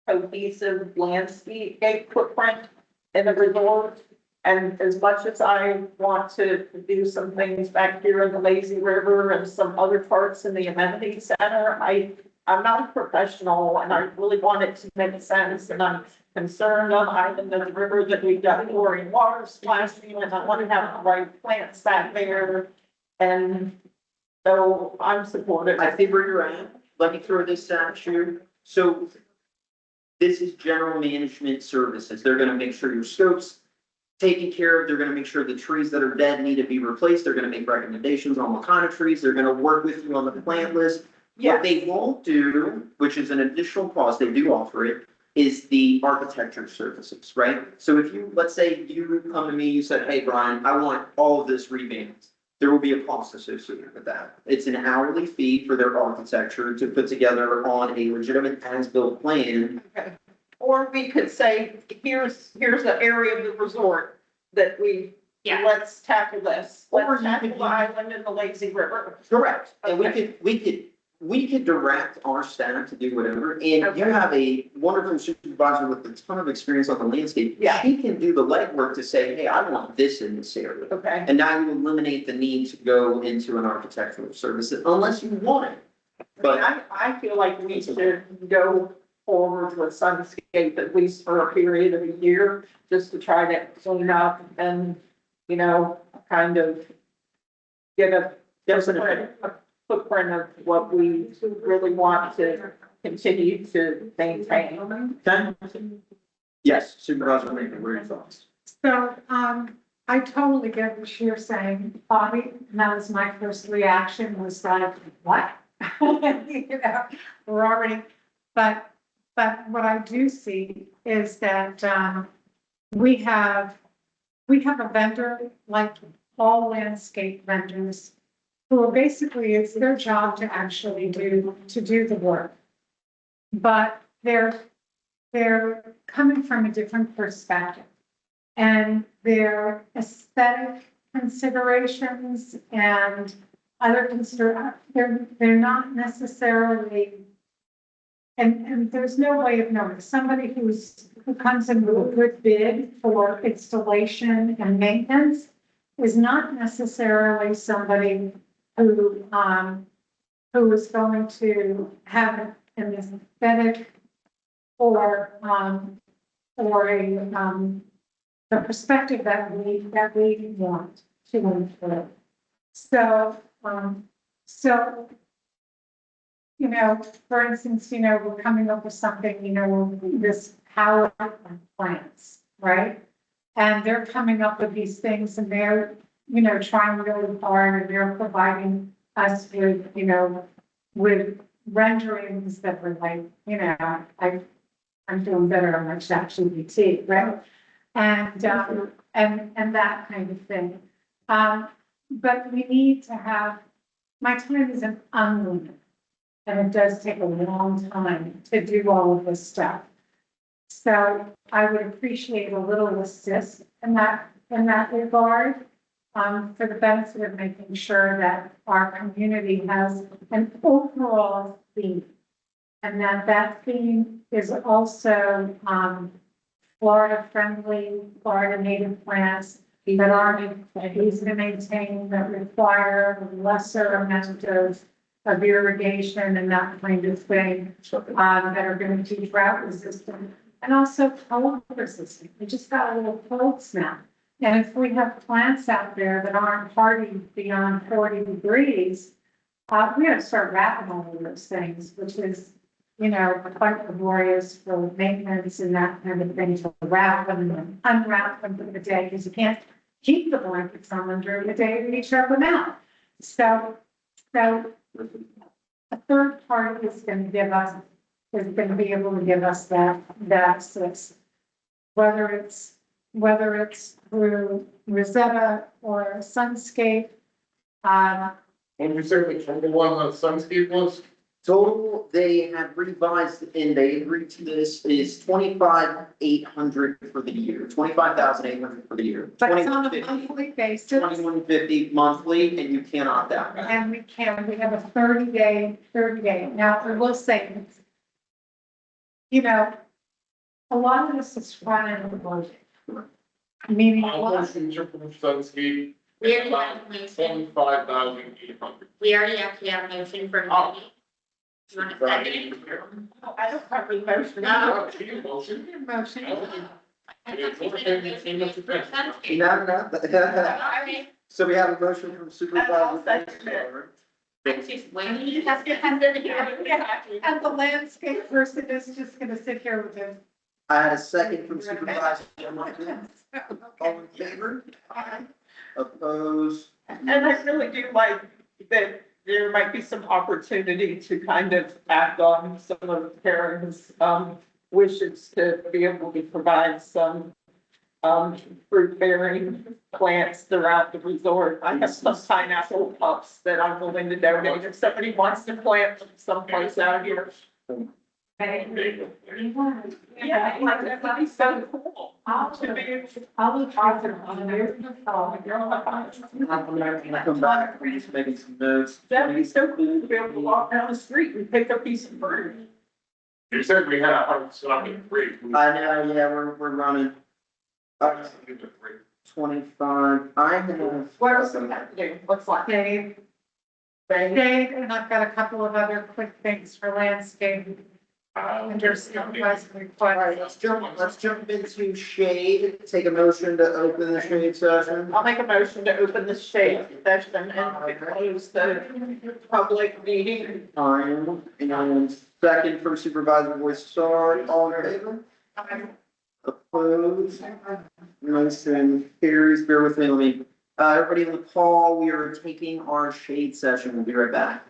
cohesive landscape footprint in the resort. And as much as I want to do some things back here in the Lazy River and some other parts in the amenity center, I'm not a professional and I really want it to make sense, and I'm concerned on Island of the River that we've got chlorine water splashing, and I want to have the right plants back there. And so I'm supportive. I think where you're at, let me throw this at you. So this is general management services. They're gonna make sure your scope's taken care of. They're gonna make sure the trees that are dead need to be replaced. They're gonna make recommendations on what kind of trees. They're gonna work with you on the plant list. What they won't do, which is an additional cost, they do offer it, is the architecture services, right? So if you, let's say you come to me, you said, hey, Brian, I want all of this revamped. There will be a cost associated with that. It's an hourly fee for their architecture to put together on a legitimate as-built plan. Okay. Or we could say, here's the area of the resort that Yeah. let's tackle this. Or Let's you tackle could the island and the Lazy River. Correct. And Okay. we could direct our staff to do whatever, and you have a wonderful supervisor with a ton of experience on the landscape. Yeah. She can do the legwork to say, hey, I want this in this area. Okay. And now you eliminate the need to go into an architectural service unless you want it. But I feel like we should go forward with Sunscape at least for a period of a year, just to try to clean up and, kind of get a footprint of what we really want to continue to maintain. okay. Yes, Supervisor Lincoln, what are your thoughts? So, I totally get what you're saying, Bobby, and that was my first reaction, was like, what? We're already, but what I do see is that, we have a vendor, like all landscape vendors, who are basically, it's their job to actually do the work. But they're coming from a different perspective. and their aesthetic considerations and other they're not necessarily, and there's no way of knowing, somebody who comes in with a good bid for installation and maintenance is not necessarily somebody who is going to have an aesthetic or the perspective that we want to improve. So, you know, for instance, you know, we're coming up with something, you know, this power plants, right? And they're coming up with these things and they're, you know, trying really hard and they're providing us with, you know, with renderings that were like, you know, I'm doing better on my ChatGPT, right? And that kind of thing. But we need to have, my time isn't unlimited. And it does take a long time to do all of this stuff. So I would appreciate a little assist in that regard, for the benefit of making sure that our community has an overall theme. And that theme is also, Florida friendly, Florida native plants that aren't easy to maintain, that require lesser amount of irrigation and that kind of thing, that are going to be drought resistant and also cold resistant. We just got a little cold snap. And if we have plants out there that aren't hardy beyond 40 degrees, we got to start wrapping all of those things, which is, you know, quite laborious for maintenance and that kind of thing, to wrap them and unwrap them for the day, because you can't keep the blankets on them during the day when you shove them out. So a third party is going to be able to give us that assist, whether it's through Rosetta or Sunscape. And you said the total one on Sunscape was? Total, they have revised and they agreed to this is 25,800 for the year, 25,800 for the year. But it's on a monthly basis. 2150 monthly, and you can opt out. And we have a 30-day. Now, I will say, you know, a lot of this is front end of the budget. Meaning, a I'll lot, motion to approve Sunscape. We already have a motion. 25,800. We already actually have a motion for. Oh. Do you want to second it? I don't have any motion. No. Motion. motion. I thought we said a motion was for Sunscape. No. Okay. So we have a motion from Supervisor. I'm just waiting. And the landscape person is just gonna sit here with him. I had a second from Supervisor. All in favor? Opposed? And I really do like that there might be some opportunity to kind of act on some of Karen's wishes to be able to provide some fruit bearing plants throughout the resort. I have some pineapple pups that I'm willing to donate if somebody wants to plant them someplace out here. Yeah, that would be so cool. To be. I'll look for them on there. I'm gonna come back, we're just making some notes. That'd be so cool to be able to walk down the street and pick a piece of fruit. You said we had a hard stop at 3. I know, yeah, we're running. 25, I have. What else do we have to do? What's left? Dave, and I've got a couple of other quick things for landscape. Under supervisor All right, request. let's jump into shade, take a motion to open the shade session. I'll make a motion to open the shade session and close the public meeting. Time, and second from Supervisor Boyd-Star, all in favor? Opposed? Motion carries, bear with me, let me, everybody in the call, we are taking our shade session, we'll be right back.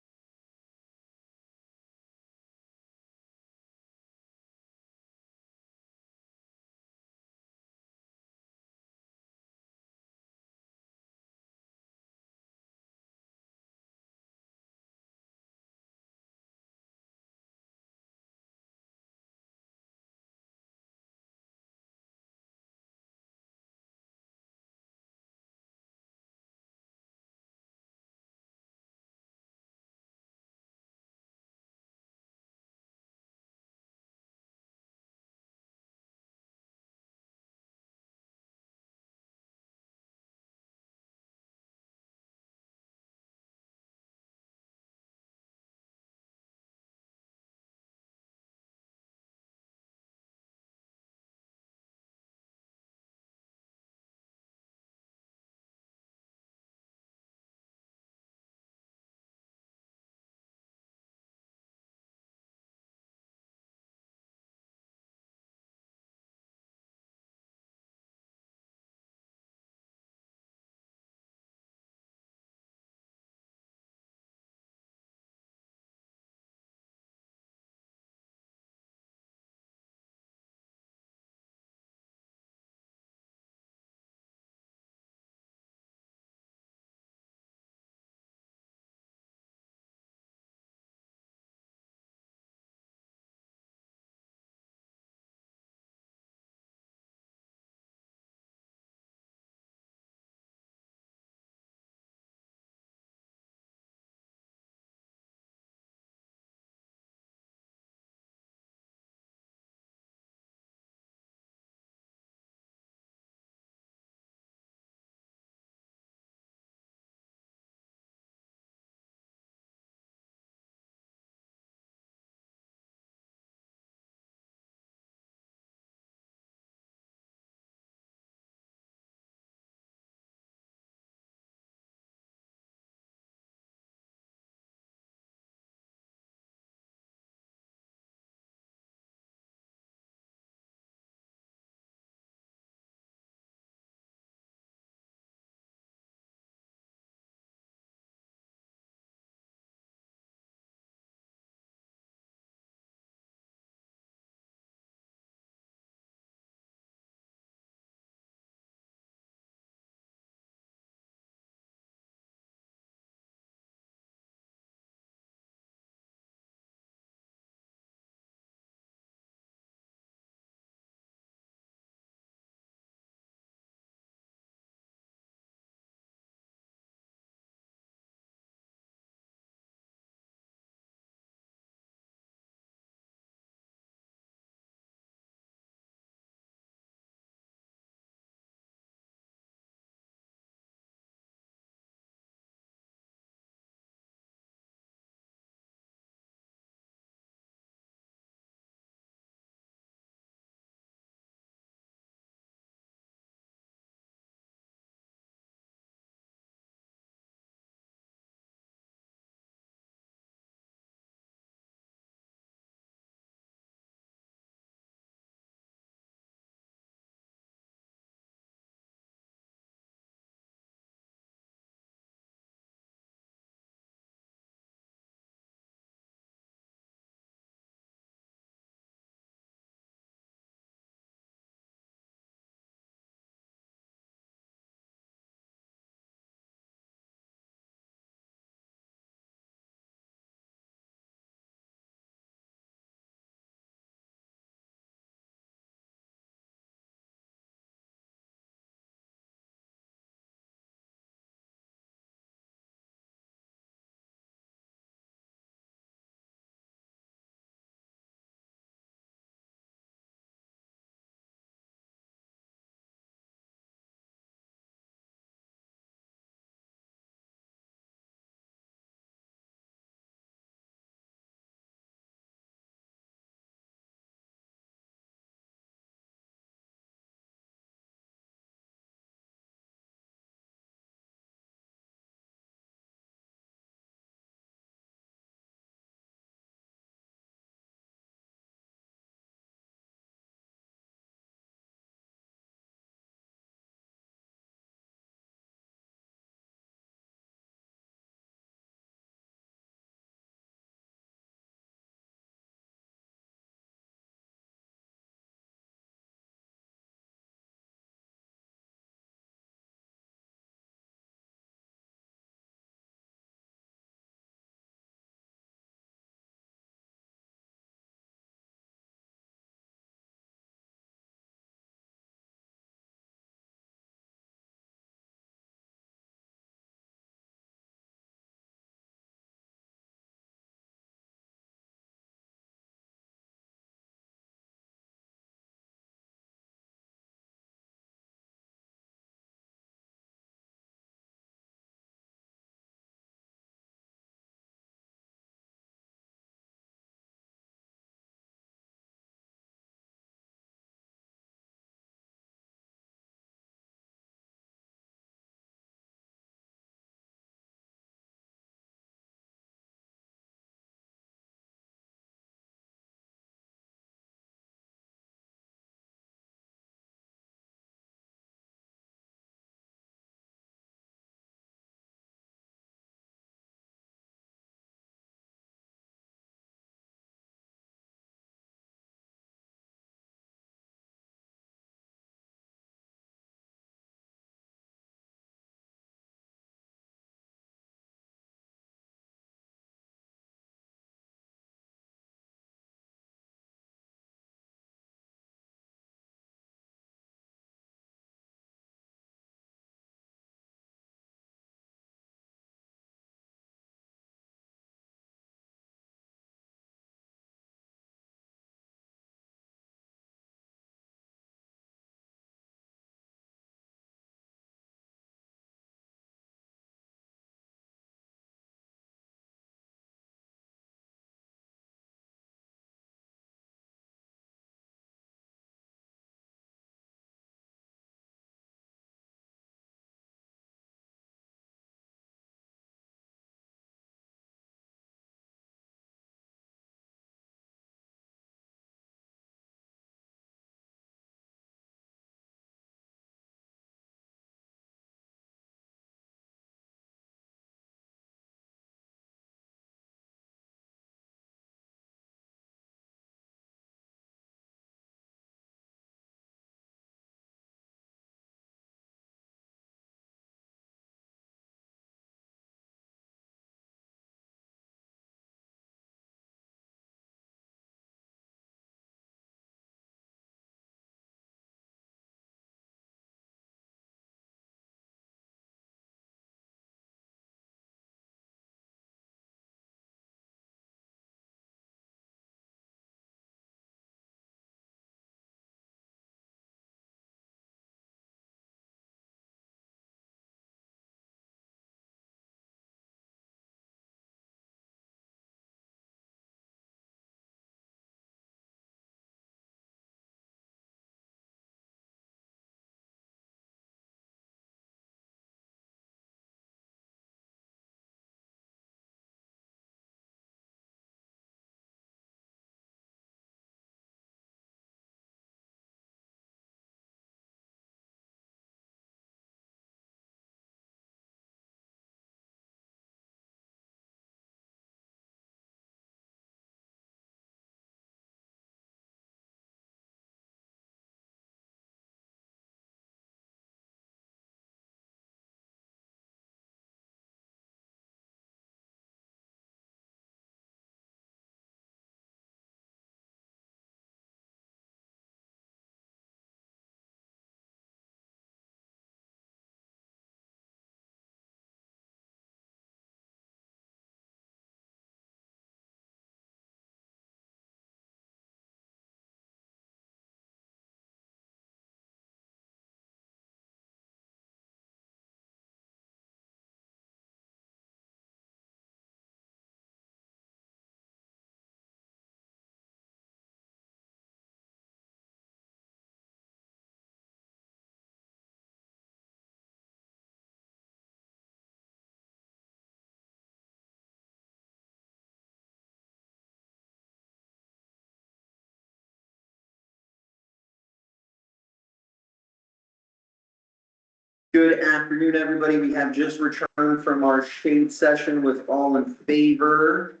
Good afternoon, everybody. We have just returned from our shade session with all in favor.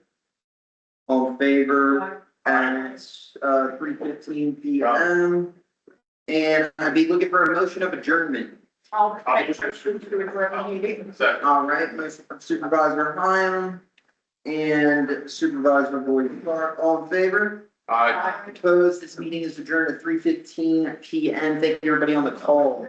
All in favor at 3:15 p.m. And I'd be looking for a motion of adjournment. I'll make a motion to adjourn the meeting. Second. All right, motion from Supervisor Hyam and Supervisor Boyd Clark. All in favor? Aye. Opposed? This meeting is adjourned at 3:15 p.m. Thank you, everybody on the call.